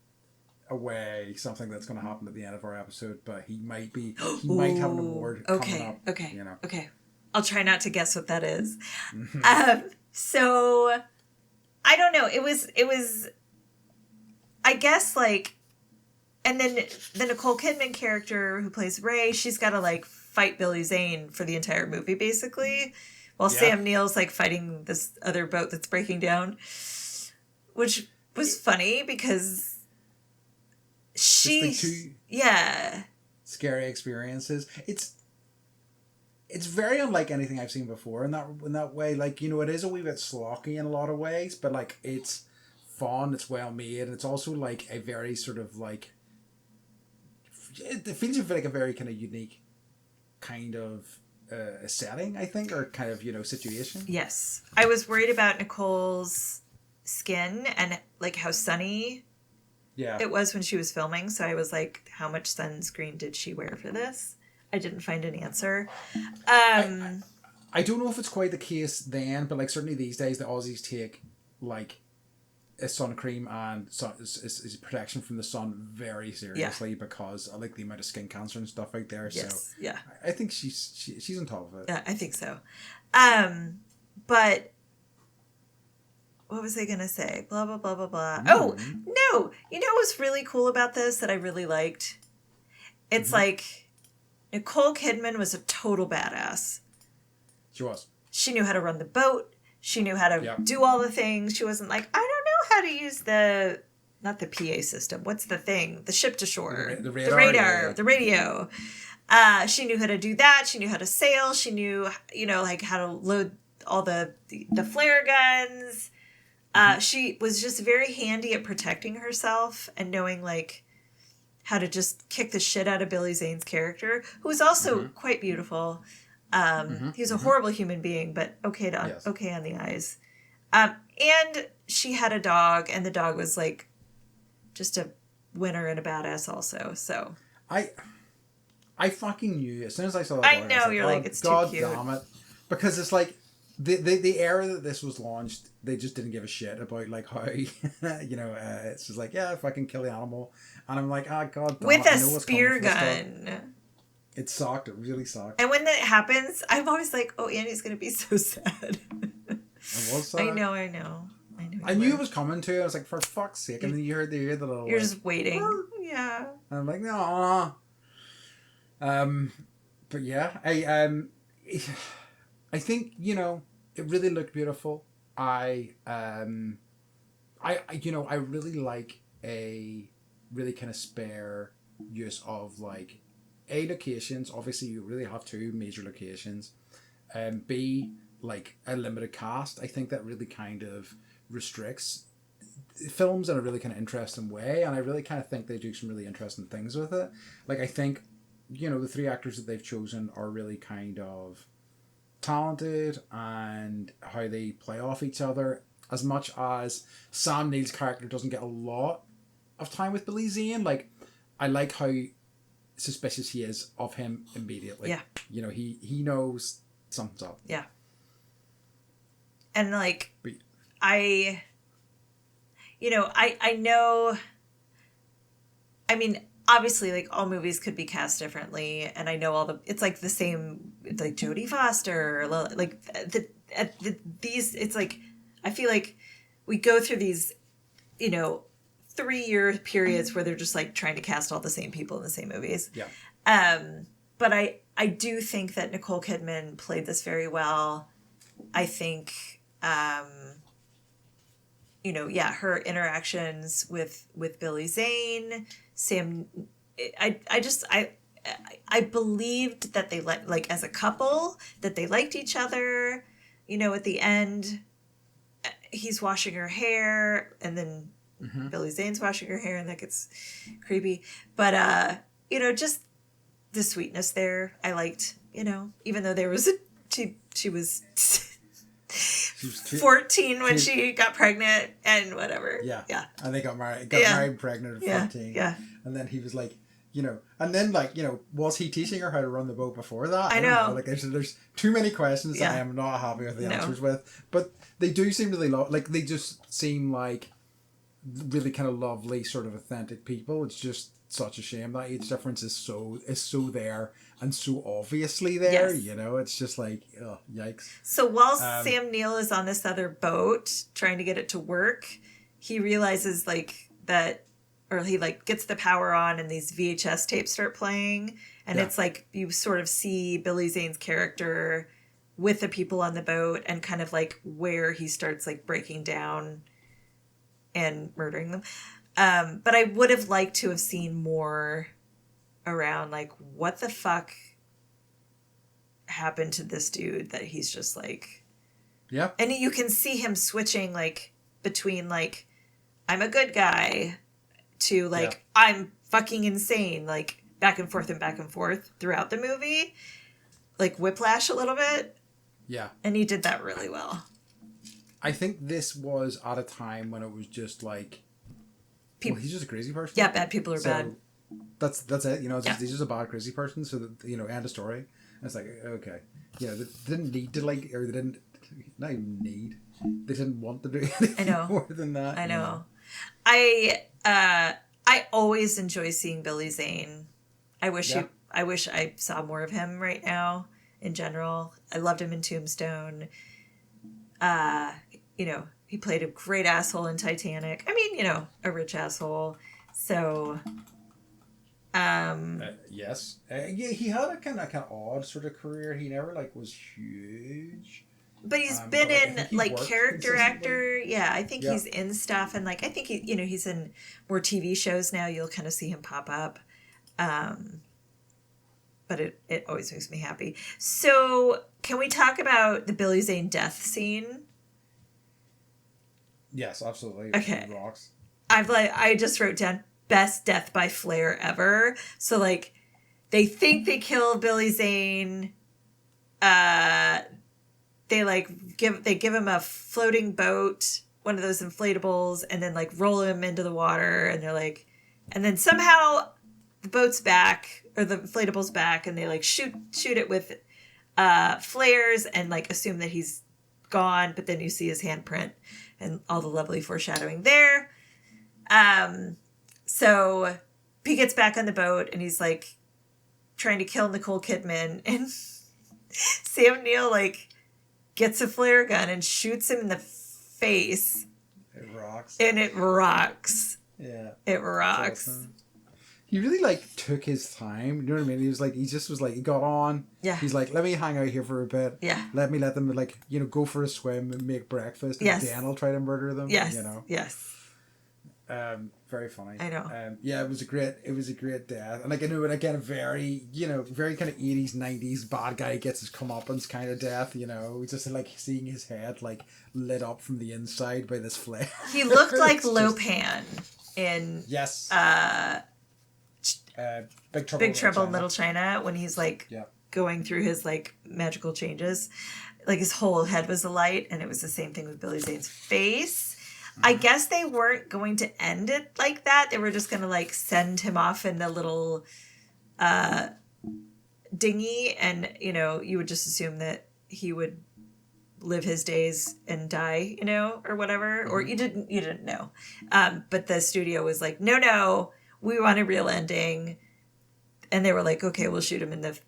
away something that's going to happen at the end of our episode, but he might have an award coming up. Okay. You know. Okay. I'll try not to guess what that is. So I don't know. It was I guess like, and then the Nicole Kidman character who plays Ray, she's got to like fight Billy Zane for the entire movie basically, while Sam Neill's like fighting this other boat that's breaking down. Which was funny because she, scary experiences. It's very unlike anything I've seen before in that way. Like, you know, it is a wee bit slocky in a lot of ways, but like it's fun, it's well made, and it's also like a very sort of like, it feels like a very kind of unique kind of setting, I think, or kind of, you know, situation. Yes, I was worried about Nicole's skin and like how sunny it was when she was filming, so I was like, how much sunscreen did she wear for this? I didn't find an answer. I don't know if it's quite the case then, but like certainly these days the Aussies take like a sun cream and is protection from the sun very seriously because I like the amount of skin cancer and stuff out there. Yes. So I think she's on top of it. Yeah, I think so. But what was I going to say? Blah, blah, blah, blah, blah. Oh, no. You know what's really cool about this that I really liked? It's like Nicole Kidman was a total badass. She was. She knew how to run the boat. She knew how to do all the things. She wasn't like, I don't know how to use not the PA system. What's the thing? The ship to shore. The radar. The radio. She knew how to do that. She knew how to sail. She knew, you know, like how to load all the flare guns. She was just very handy at protecting herself and knowing like how to just kick the shit out of Billy Zane's character, who was also quite beautiful. He was a horrible human being, but okay on the eyes. And she had a dog, and the dog was like just a winner and a badass also. So I fucking knew as soon as I saw that. I know, you're like, it's too cute. God damn it, because it's like the era that this was launched, they just didn't give a shit about like how you know it's just like fucking kill the animal, and I'm like, God damn with it, a spear gun. It sucked. It really sucked. And when that happens, I'm always like, oh, Andy's gonna be so sad. It was sad. I know. I knew it was coming too. I was like, for fuck's sake! And then you heard the little. You're like, just waiting. Yeah. And I'm like, no. But yeah, I think, you know, it really looked beautiful. I really like a really kind of spare use of like A, locations. Obviously you really have two major locations. B, like a limited cast. I think that really kind of restricts films in a really kind of interesting way, and I really kind of think they do some really interesting things with it. Like, I think, you know, the three actors that they've chosen are really kind of talented, and how they play off each other. As much as Sam Neill's character doesn't get a lot of time with Billy Zane, like, I like how suspicious he is of him immediately. Yeah. You know, he knows something's up. Yeah. And like, But, I know, I mean, obviously, like, all movies could be cast differently, and I know it's like the same, like Jodie Foster, like these, it's like, I feel like we go through these, 3-year periods where they're just like trying to cast all the same people in the same movies. Yeah. But I do think that Nicole Kidman played this very well. I think, her interactions with Billy Zane, Sam, I believed that they like as a couple, that they liked each other. At the end, he's washing her hair, and then Billy Zane's washing her hair, and that gets creepy. But just the sweetness there, I liked. Even though there was she was 14 when she got pregnant and whatever. Yeah. Yeah. And they got married. Married pregnant at 14. Yeah. And then he was like, and then like, was he teaching her how to run the boat before that? I know. Like there's too many questions that I am not happy with the answers with. But they do seem really they just seem like really kind of lovely, sort of authentic people. It's just such a shame that age difference is so there and so obviously there. Yes. It's just like, oh, yikes. So while Sam Neill is on this other boat trying to get it to work, he realizes he gets the power on, and these VHS tapes start playing, and it's like you sort of see Billy Zane's character with the people on the boat, and kind of like where he starts like breaking down and murdering them. But I would have liked to have seen more around like what the fuck happened to this dude that he's just like, yeah. And you can see him switching like between like, I'm a good guy to like, I'm fucking insane, like back and forth throughout the movie, like whiplash a little bit. Yeah. And he did that really well. I think this was at a time when it was just like, he's just a crazy person. Yeah, bad people are bad. That's it. He's just a bad crazy person. So that, end of story. And it's like, okay, they didn't need to like, or they didn't not even need. They didn't want to do anything more than that. I know. I always enjoy seeing Billy Zane. I wish I saw more of him right now. In general, I loved him in Tombstone. He played a great asshole in Titanic. I mean, a rich asshole. So, yes. He had a kind of odd sort of career. He never was huge. But he's been in character actor. Yeah, I think he's in stuff, and I think he's in more TV shows now. You'll kind of see him pop up. But it always makes me happy. So, can we talk about the Billy Zane death scene? Yes, absolutely. Okay. It rocks. I just wrote down best death by flare ever. So they think they kill Billy Zane. They give him a floating boat, one of those inflatables, and then roll him into the water, and they're and then somehow the boat's back, or the inflatable's back, and they shoot it with flares and assume that he's gone, but then you see his handprint and all the lovely foreshadowing there. So he gets back on the boat and he's trying to kill Nicole Kidman, and Sam Neill gets a flare gun and shoots him in the face. It rocks. And it rocks. Yeah. It rocks. Awesome. He really took his time. You know what I mean? He was he got on. Yeah. He's let me hang out here for a bit. Yeah. Let them go for a swim and make breakfast. And then I'll try to murder them. Yes. Yes. Very funny. I know. It was a great death. And again, a very, very kind of 80s, 90s bad guy gets his comeuppance kind of death, just seeing his head lit up from the inside by this flare. He looked like Lopan in Yes. Big Trouble in Little China, when he's going through his magical changes. His whole head was alight, and it was the same thing with Billy Zane's face. I guess they weren't going to end it like that. They were just going to send him off in the little dinghy, and you would just assume that he would live his days and die, or whatever, or you didn't know. But the studio was like, no, we want a real ending, and they were like, okay, we'll shoot him in the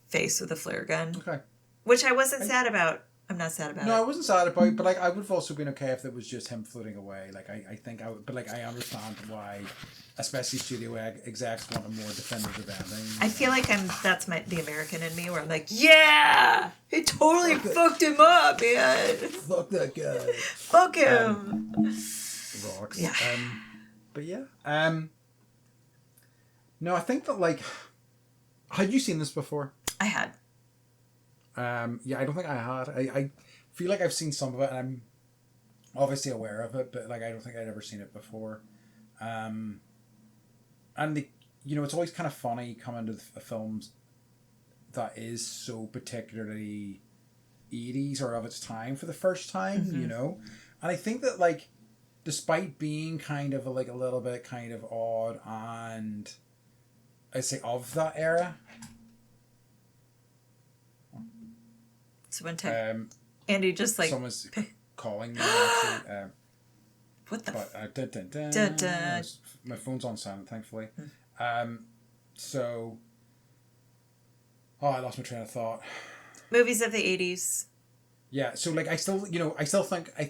face with a flare gun. Okay. Which I wasn't sad about. I'm not sad about it. No, I wasn't sad about it, but I would have also been okay if it was just him floating away. I think I would, but I understand why, especially studio execs want a more definitive ending. I feel like that's the American in me, where I'm like, yeah, he totally fucked him up, man. Fuck that guy. Fuck him. Rocks. Yeah. But yeah. No, I think that had you seen this before? I had. Yeah, I don't think I had. I feel like I've seen some of it, and I'm obviously aware of it, but I don't think I'd ever seen it before. And it's always kind of funny coming to a film that is so particularly 80s or of its time for the first time, And I think that despite being kind of a little bit kind of odd and I'd say of that era. So one time, Andy just someone's calling me actually. What the? But my phone's on silent, thankfully. So, I lost my train of thought. Movies of the 80s. Yeah, so I still think I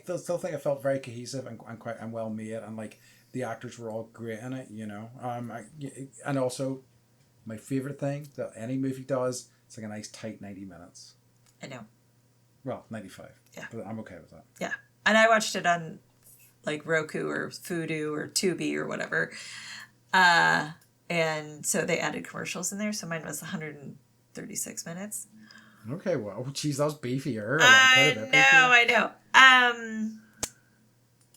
felt very cohesive and well made, and the actors were all great in it, and also my favorite thing that any movie does, it's a nice tight 90 minutes. I know. Well, 95. Yeah. But I'm okay with that. Yeah. And I watched it on Roku or Fudu or Tubi or whatever. And so they added commercials in there. So mine was 136 minutes. Okay, well, geez, that was beefier. I know.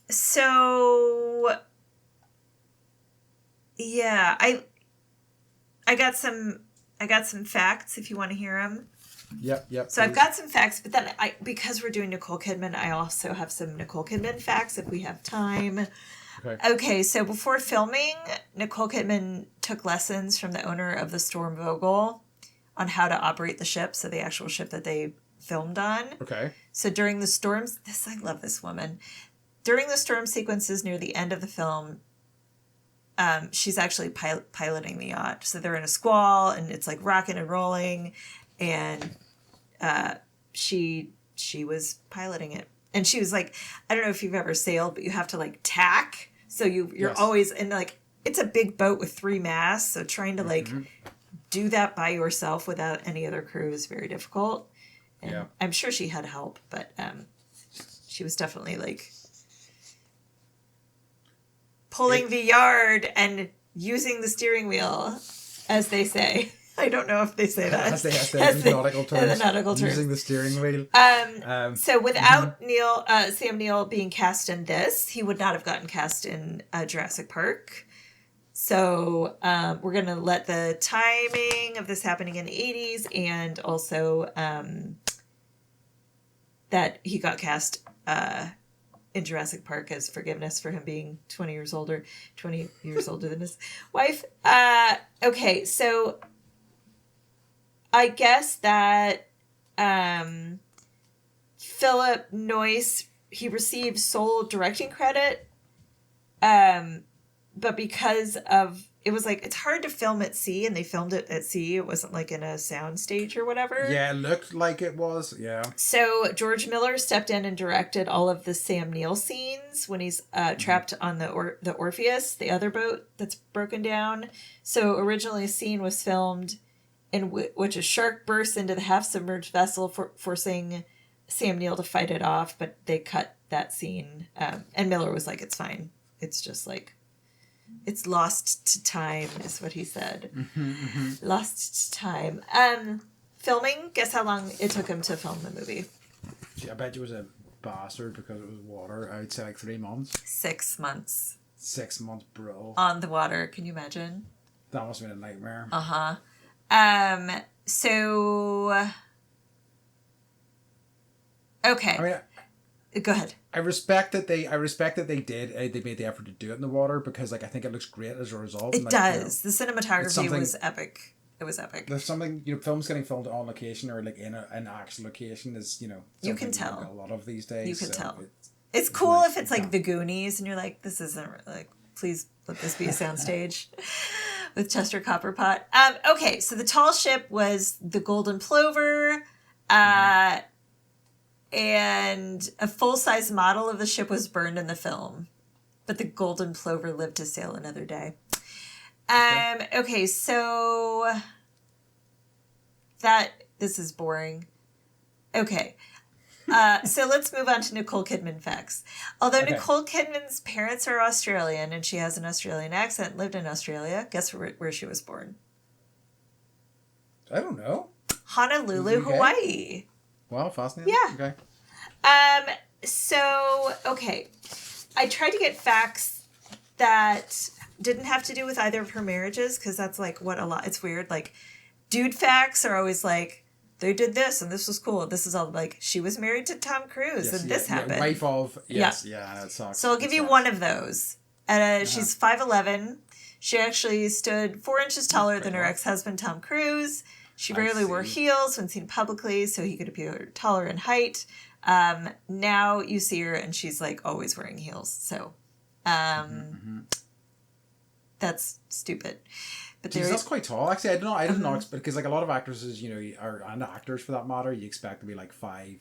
So, yeah, I got some facts if you want to hear them. Yep. So please. I've got some facts, but then because we're doing Nicole Kidman, I also have some Nicole Kidman facts if we have time. Okay, so before filming, Nicole Kidman took lessons from the owner of the Storm Vogel on how to operate the ship, so the actual ship that they filmed on. Okay. So during the storms, I love this woman. During the storm sequences near the end of the film, she's actually piloting the yacht. So they're in a squall, and it's rocking and rolling, and she was piloting it. And she was I don't know if you've ever sailed, but you have to tack. So you're always in it's a big boat with 3 masts. So trying to do that by yourself without any other crew is very difficult. And yeah. I'm sure she had help, but she was definitely pulling the yard and using the steering wheel, as they say. I don't know if they say that. As the nautical terms. The nautical terms. Using the steering wheel. So without Sam Neill being cast in this, he would not have gotten cast in Jurassic Park. So we're going to let the timing of this happening in the 80s and also that he got cast in Jurassic Park as forgiveness for him being 20 years older than his wife. Okay, so I guess that Philip Noyce, he received sole directing credit, but because of, it was it's hard to film at sea, and they filmed it at sea. It wasn't in a sound stage or whatever. Yeah, it looked like it was, yeah. So George Miller stepped in and directed all of the Sam Neill scenes when he's trapped on the Orpheus, the other boat that's broken down. So originally a scene was filmed in which a shark bursts into the half-submerged vessel, forcing Sam Neill to fight it off, but they cut that scene. And Miller was it's fine. It's just it's lost to time, is what he said. Lost to time. Filming, guess how long it took him to film the movie? I bet you was a bastard because it was water. I'd say 3 months. 6 months. 6 months, bro. On the water, can you imagine? That must have been a nightmare. Uh-huh. So okay. I mean, go ahead. I respect that they did. They made the effort to do it in the water because I think it looks great as a result. It does. The cinematography was epic. It was epic. There's something, films getting filmed on location or like in an actual location is, you can something tell a lot of these days. You can so tell. It's cool nice. if it's like The Goonies and you're like, this isn't like, please let this be a soundstage with Chester Copperpot. Okay, so the tall ship was the Golden Plover, and a full-size model of the ship was burned in the film, but the Golden Plover lived to sail another day. Okay, so this is boring. Okay. So let's move on to Nicole Kidman facts. Although Nicole Kidman's parents are Australian and she has an Australian accent, lived in Australia, guess where she was born? I don't know. Honolulu, Hawaii. Wow, fascinating. Yeah. Okay. I tried to get facts that didn't have to do with either of her marriages, because that's like it's weird. Like, dude facts are always like, they did this and this was cool. This is all like, she was married to Tom Cruise and this happened. Wife of, yes, yeah, that sucks. So I'll give you one of those. She's 5'11". She actually stood 4 inches taller than her ex-husband, Tom Cruise. She rarely wore heels when seen publicly, so he could appear taller in height. Now you see her and she's like always wearing heels. So that's stupid. But that's quite tall. Actually, I didn't know, because like a lot of actresses, and actors for that matter, you expect to be like 5,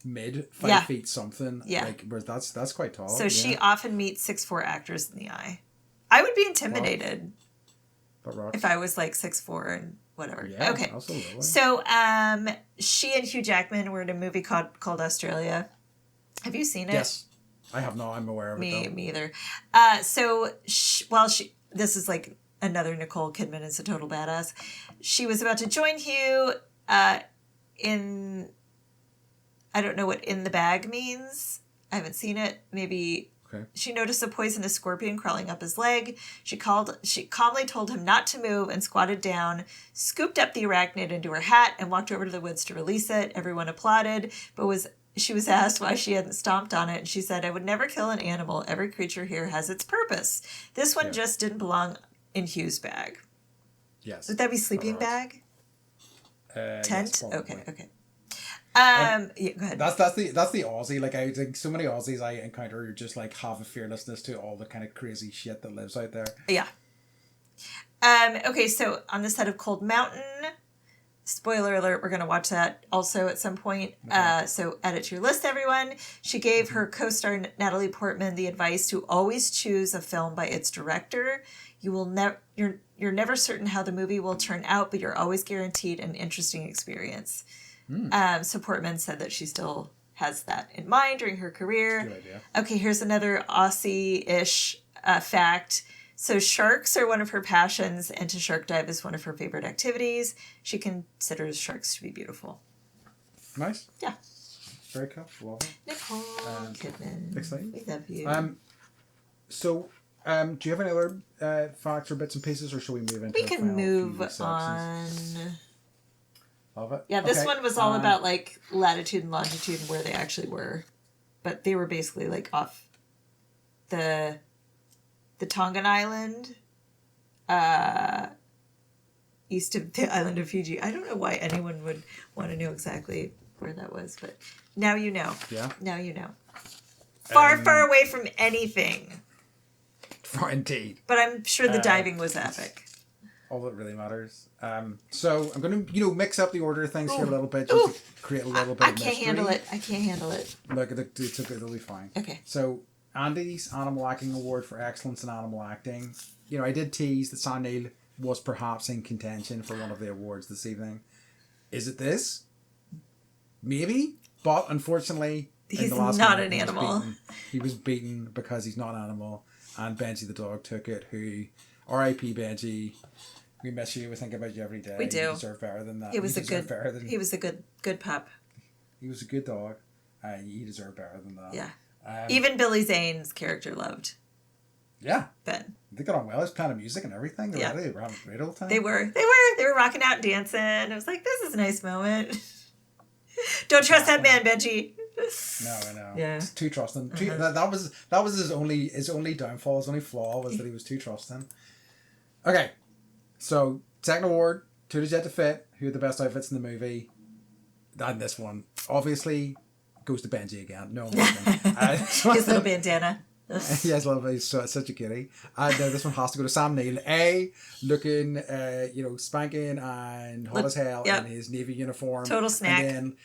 mid 5 feet something. Yeah. Like, whereas that's quite tall. So she often meets 6'4" actors in the eye. I would be intimidated if I was like 6'4" and whatever. Yeah, okay. Absolutely. So she and Hugh Jackman were in a movie called Australia. Have you seen it? Yes. I have not. I'm aware of it. Me either. This is like another Nicole Kidman is a total badass. She was about to join Hugh in, I don't know what in the bag means. I haven't seen it. Maybe she noticed a poisonous scorpion crawling up his leg. She calmly told him not to move and squatted down, scooped up the arachnid into her hat and walked over to the woods to release it. Everyone applauded, but she was asked why she hadn't stomped on it, and she said, "I would never kill an animal. Every creature here has its purpose. This one just didn't belong in Hugh's bag." Yes. Would that be sleeping bag? Tent? Yes, okay. Yeah, go ahead. That's the Aussie. Like, I think so many Aussies I encounter just like have a fearlessness to all the kind of crazy shit that lives out there. Yeah. Okay, so on the set of Cold Mountain, spoiler alert, we're going to watch that also at some point. So add it to your list, everyone. She gave her co-star Natalie Portman the advice to always choose a film by its director. You're never certain how the movie will turn out, but you're always guaranteed an interesting experience. So Portman said that she still has that in mind during her career. Good idea. Okay, here's another Aussie-ish fact. So sharks are one of her passions, and to shark dive is one of her favorite activities. She considers sharks to be beautiful. Nice. Yeah. Very cool. Love it. Nicole Kidman. Exciting. We love you. So, do you have any other facts or bits and pieces, or shall we move into? We can move on. Love it. Yeah, this one was all about like latitude and longitude and where they actually were, but they were basically like off the Tongan Island, east of the island of Fiji. I don't know why anyone would want to know exactly where that was, but now you know. Yeah. Now you know. Far, far away from anything. Indeed. But I'm sure the diving was epic. All that really matters. So I'm going to, mix up the order of things here a little bit, just to create a little bit of mystery. I can't handle it. Look, it'll be fine. Okay. So Andy's Animal Acting Award for Excellence in Animal Acting. I did tease that Sam Neill was perhaps in contention for one of the awards this evening. Is it this? Maybe. But unfortunately, he's not an animal. He was beaten because he's not an animal. And Benji the dog took it, who, R.I.P. Benji, we miss you, we think about you every day. We do. You deserve better than that. He was a good pup. He was a good dog. He deserved better than that. Yeah. Even Billy Zane's character loved. Yeah. Ben. They got on well. He was playing music and everything. They were having a great old time. They were rocking out and dancing. I was like, this is a nice moment. Don't trust that man, Benji. No, I know. Yeah. It's too trusting. That was his only downfall, his only flaw was that he was too trusting. Okay. So, second award, Too Legit to Fit, who had the best outfits in the movie. And this one, obviously, goes to Benji again. No, I'm joking. His little bandana. Yes, love he's such a kitty. And this one has to go to Sam Neill. Looking, spanking and hot as hell in his Navy uniform. Total snack. And then,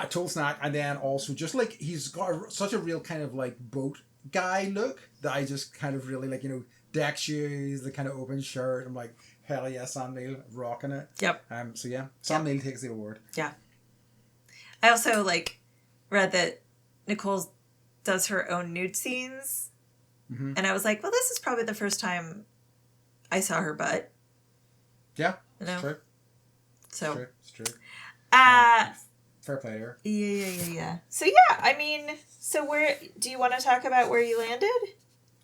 total snack. And then also just like, he's got such a real kind of like boat guy look that I just kind of really like, deck shoes, the kind of open shirt. I'm like, hell yeah, Sam Neill, rocking it. Yep. So yeah, Sam Neill takes the award. Yeah. I also read that Nicole does her own nude scenes. Mm-hmm. And I was like, well, this is probably the first time I saw her butt. Yeah, it's true. So. It's true. Fair play here. Yeah. So yeah, I mean, so where, do you want to talk about where you landed?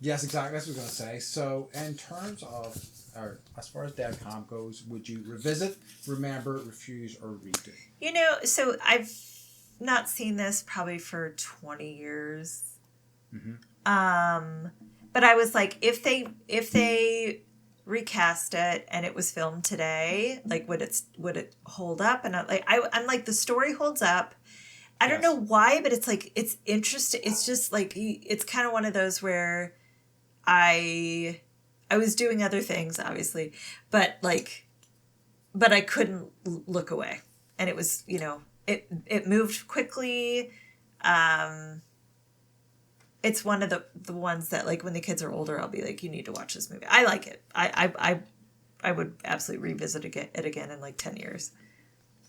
Yes, exactly. That's what I was going to say. So in terms of, or as far as Dead Camp goes, would you revisit, remember, refuse, or redo? So I've not seen this probably for 20 years. Mm-hmm. But I was like, if they recast it and it was filmed today, would it hold up? And I'm like, the story holds up. I don't know why, but it's like, it's interesting. It's just like, it's kind of one of those where I was doing other things, obviously, but I couldn't look away. And it was, it moved quickly. It's one of the ones that when the kids are older, I'll be like, you need to watch this movie. I like it. I would absolutely revisit it again in 10 years.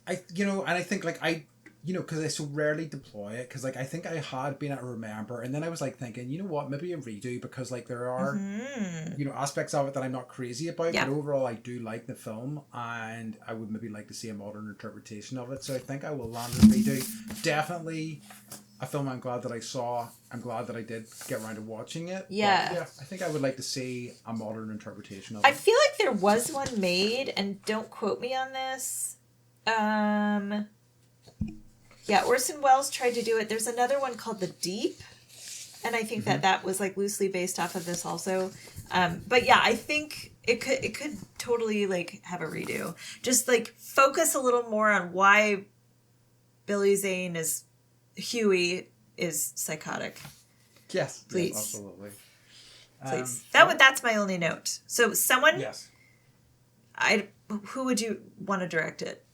And I think because I so rarely deploy it, because I think I had been at Remember, and then I was thinking, you know what, maybe a redo, because there are aspects of it that I'm not crazy about, but overall I do like the film, and I would maybe like to see a modern interpretation of it. So I think I will land a redo. Definitely a film I'm glad that I saw. I'm glad that I did get around to watching it. Yeah. But I think I would like to see a modern interpretation of it. I feel like there was one made, and don't quote me on this. Yeah, Orson Welles tried to do it. There's another one called The Deep, and I think that was loosely based off of this also. But yeah, I think it could totally have a redo. Just focus a little more on why Billy Zane is Huey is psychotic. Yes, please, yes, absolutely. Please, that's my only note. So someone, who would you want to direct it?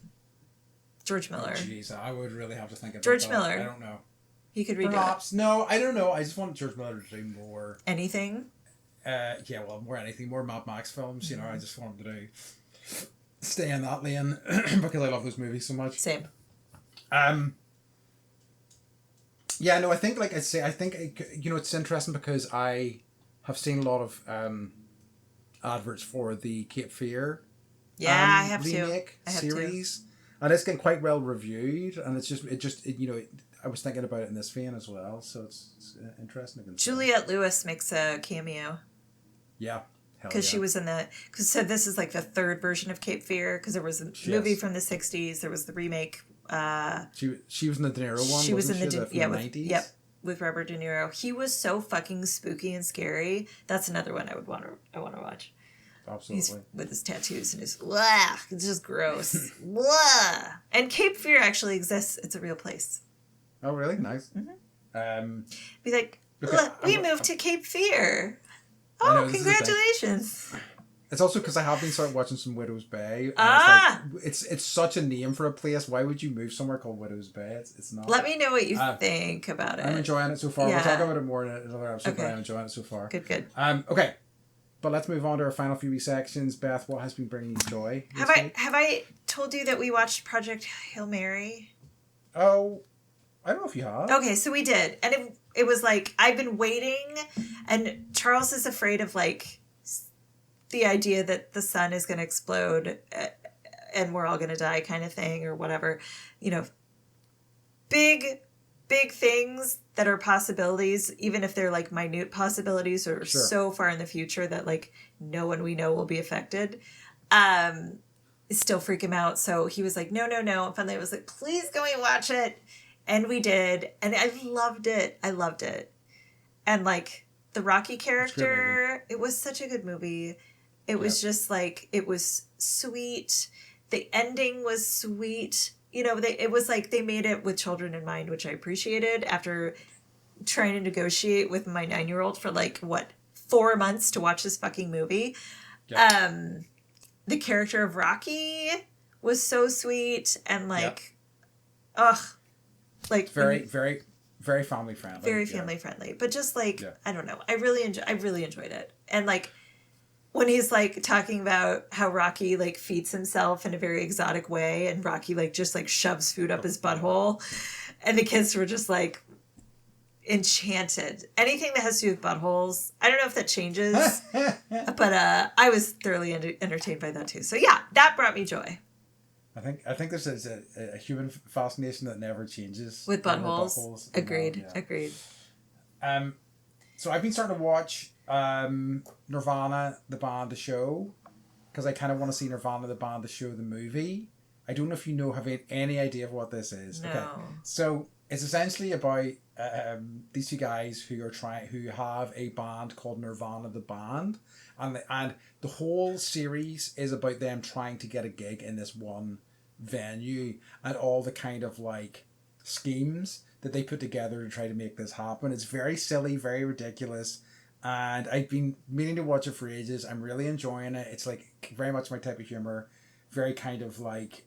George Miller. Jeez, I would really have to think about George that. Miller. I don't know. He could redo Perhaps. No, I don't know. I just want George Miller to do more. Anything? More anything. More Mad Max films. Mm-hmm. I just want him to stay in that lane because I love those movies so much. Same. Yeah, no, I think, I say, I think, it's interesting because I have seen a lot of adverts for the Cape Fear I have remake to. series. And it's getting quite well reviewed, and I was thinking about it in this vein as well, so it's interesting. Juliette Lewis makes a cameo. Yeah. Because she was in so this is the third version of Cape Fear, because there was a movie from the 60s, there was the remake. She was in the De Niro one. She was in the 90s. With Robert De Niro. He was so fucking spooky and scary. That's another one I want to watch. Absolutely. He's with his tattoos and his it's just gross. And Cape Fear actually exists. It's a real place. Oh really? Nice. Mm-hmm. Be like, we moved to Cape Fear. Oh, congratulations. It's also because I have been started watching some Widow's Bay. It's such a name for a place. Why would you move somewhere called Widow's Bay? It's not. Let me know what you think about it. I'm enjoying it so far. We'll talk about it more in another episode, but I'm enjoying it so far. Good. Okay. But let's move on to our final few sections. Beth, what has been bringing you joy? Have I told you that we watched Project Hail Mary? Oh, I don't know if you have. Okay, so we did. And it was I've been waiting, and Charles is afraid of the idea that the sun is going to explode and we're all going to die kind of thing or whatever. Big things that are possibilities, even if they're minute possibilities or so far in the future that no one we know will be affected, still freak him out. So he was no. And finally I was please go and watch it. And we did. And I loved it. And the Rocky character, it was such a good movie. It was just it was sweet. The ending was sweet. You know, it was like they made it with children in mind, which I appreciated after trying to negotiate with my 9-year-old for like, 4 months to watch this fucking movie. Yeah. The character of Rocky was so sweet and like, like very family friendly. Very family friendly, but just like I don't know, I really enjoyed it. And like when he's like talking about how Rocky like feeds himself in a very exotic way, and Rocky like just like shoves food up his butthole, and the kids were just like enchanted. Anything that has to do with buttholes, I don't know if that changes, but I was thoroughly entertained by that too. So yeah, that brought me joy. I think there's a human fascination that never changes with buttholes. Agreed. So I've been starting to watch Nirvana the band, the show, because I kind of want to see Nirvana the band, the show, the movie. I don't know if you have any idea of what this is. No. Okay, so it's essentially about these two guys who have a band called Nirvana the band, and the whole series is about them trying to get a gig in this one venue and all the kind of like schemes that they put together to try to make this happen. It's very silly, very ridiculous, and I've been meaning to watch it for ages. I'm really enjoying it. It's like very much my type of humor, very kind of like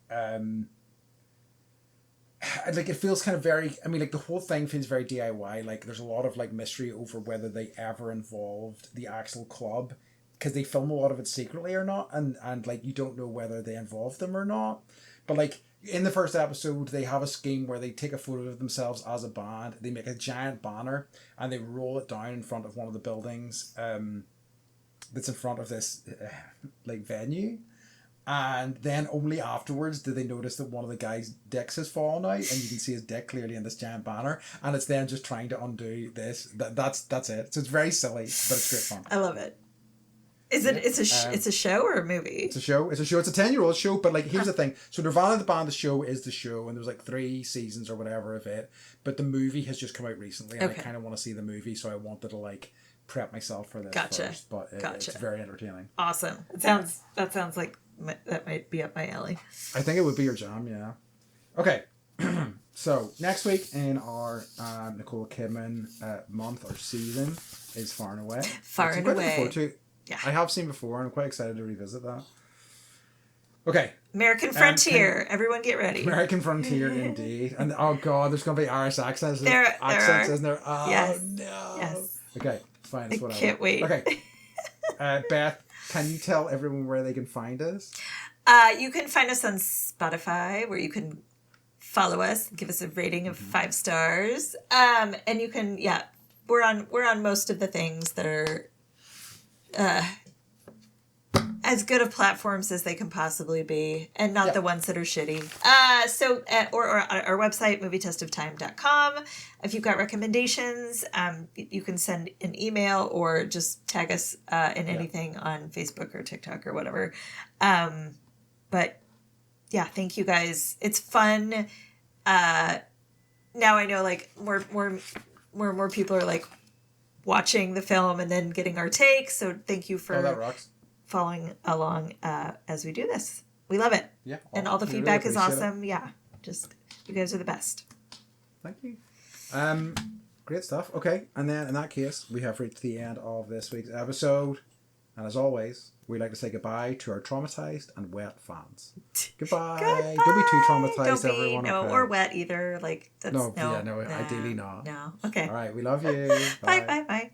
like it feels kind of very, I mean, like the whole thing feels very DIY. Like there's a lot of like mystery over whether they ever involved the actual club, because they film a lot of it secretly or not, and like you don't know whether they involved them or not. But like in the first episode, they have a scheme where they take a photo of themselves as a band, they make a giant banner, and they roll it down in front of one of the buildings that's in front of this like venue. And then only afterwards do they notice that one of the guys' dicks has fallen out, and you can see his dick clearly in this giant banner, and it's them just trying to undo this. That's it. So it's very silly, but it's great fun. I love it. Is it? It's a show or a movie? It's a show. It's a 10-year-old show. But like, here's the thing. So Nirvana the band, the show is the show, and there's like 3 seasons or whatever of it. But the movie has just come out recently, and I kind of want to see the movie, so I wanted to like prep myself for this first. But it's very entertaining. Awesome. That sounds like that might be up my alley. I think it would be your jam. Yeah. Okay. So next week in our Nicole Kidman month or season is Far and Away. Far and Away. Yeah. I have seen before, and I'm quite excited to revisit that. Okay. American Frontier. Everyone get ready. American Frontier, indeed. And oh god, there's going to be Irish accents. There are. Isn't there? Oh yes. No. Yes. Okay, fine. That's I whatever. Can't wait. Okay. Beth, can you tell everyone where they can find us? You can find us on Spotify, where you can follow us, give us a rating of 5 stars. And you can, we're on most of the things that are as good of platforms as they can possibly be, and not the ones that are shitty. Or our website, movietestofTime.com. If you've got recommendations, you can send an email or just tag us in anything on Facebook or TikTok or whatever. But yeah, thank you guys. It's fun. Now I know like more people are like watching the film and then getting our takes. So thank you for following along as we do this. We love it. Yeah. And all the feedback is awesome. Yeah. Just, you guys are the best. Thank you. Great stuff. Okay. And then in that case, we have reached the end of this week's episode. And as always, we'd like to say goodbye to our traumatized and wet fans. Goodbye. Don't be too traumatized, everyone. No, or wet either. Like, that's, ideally not. No. Okay. All right. We love you. Bye. Bye.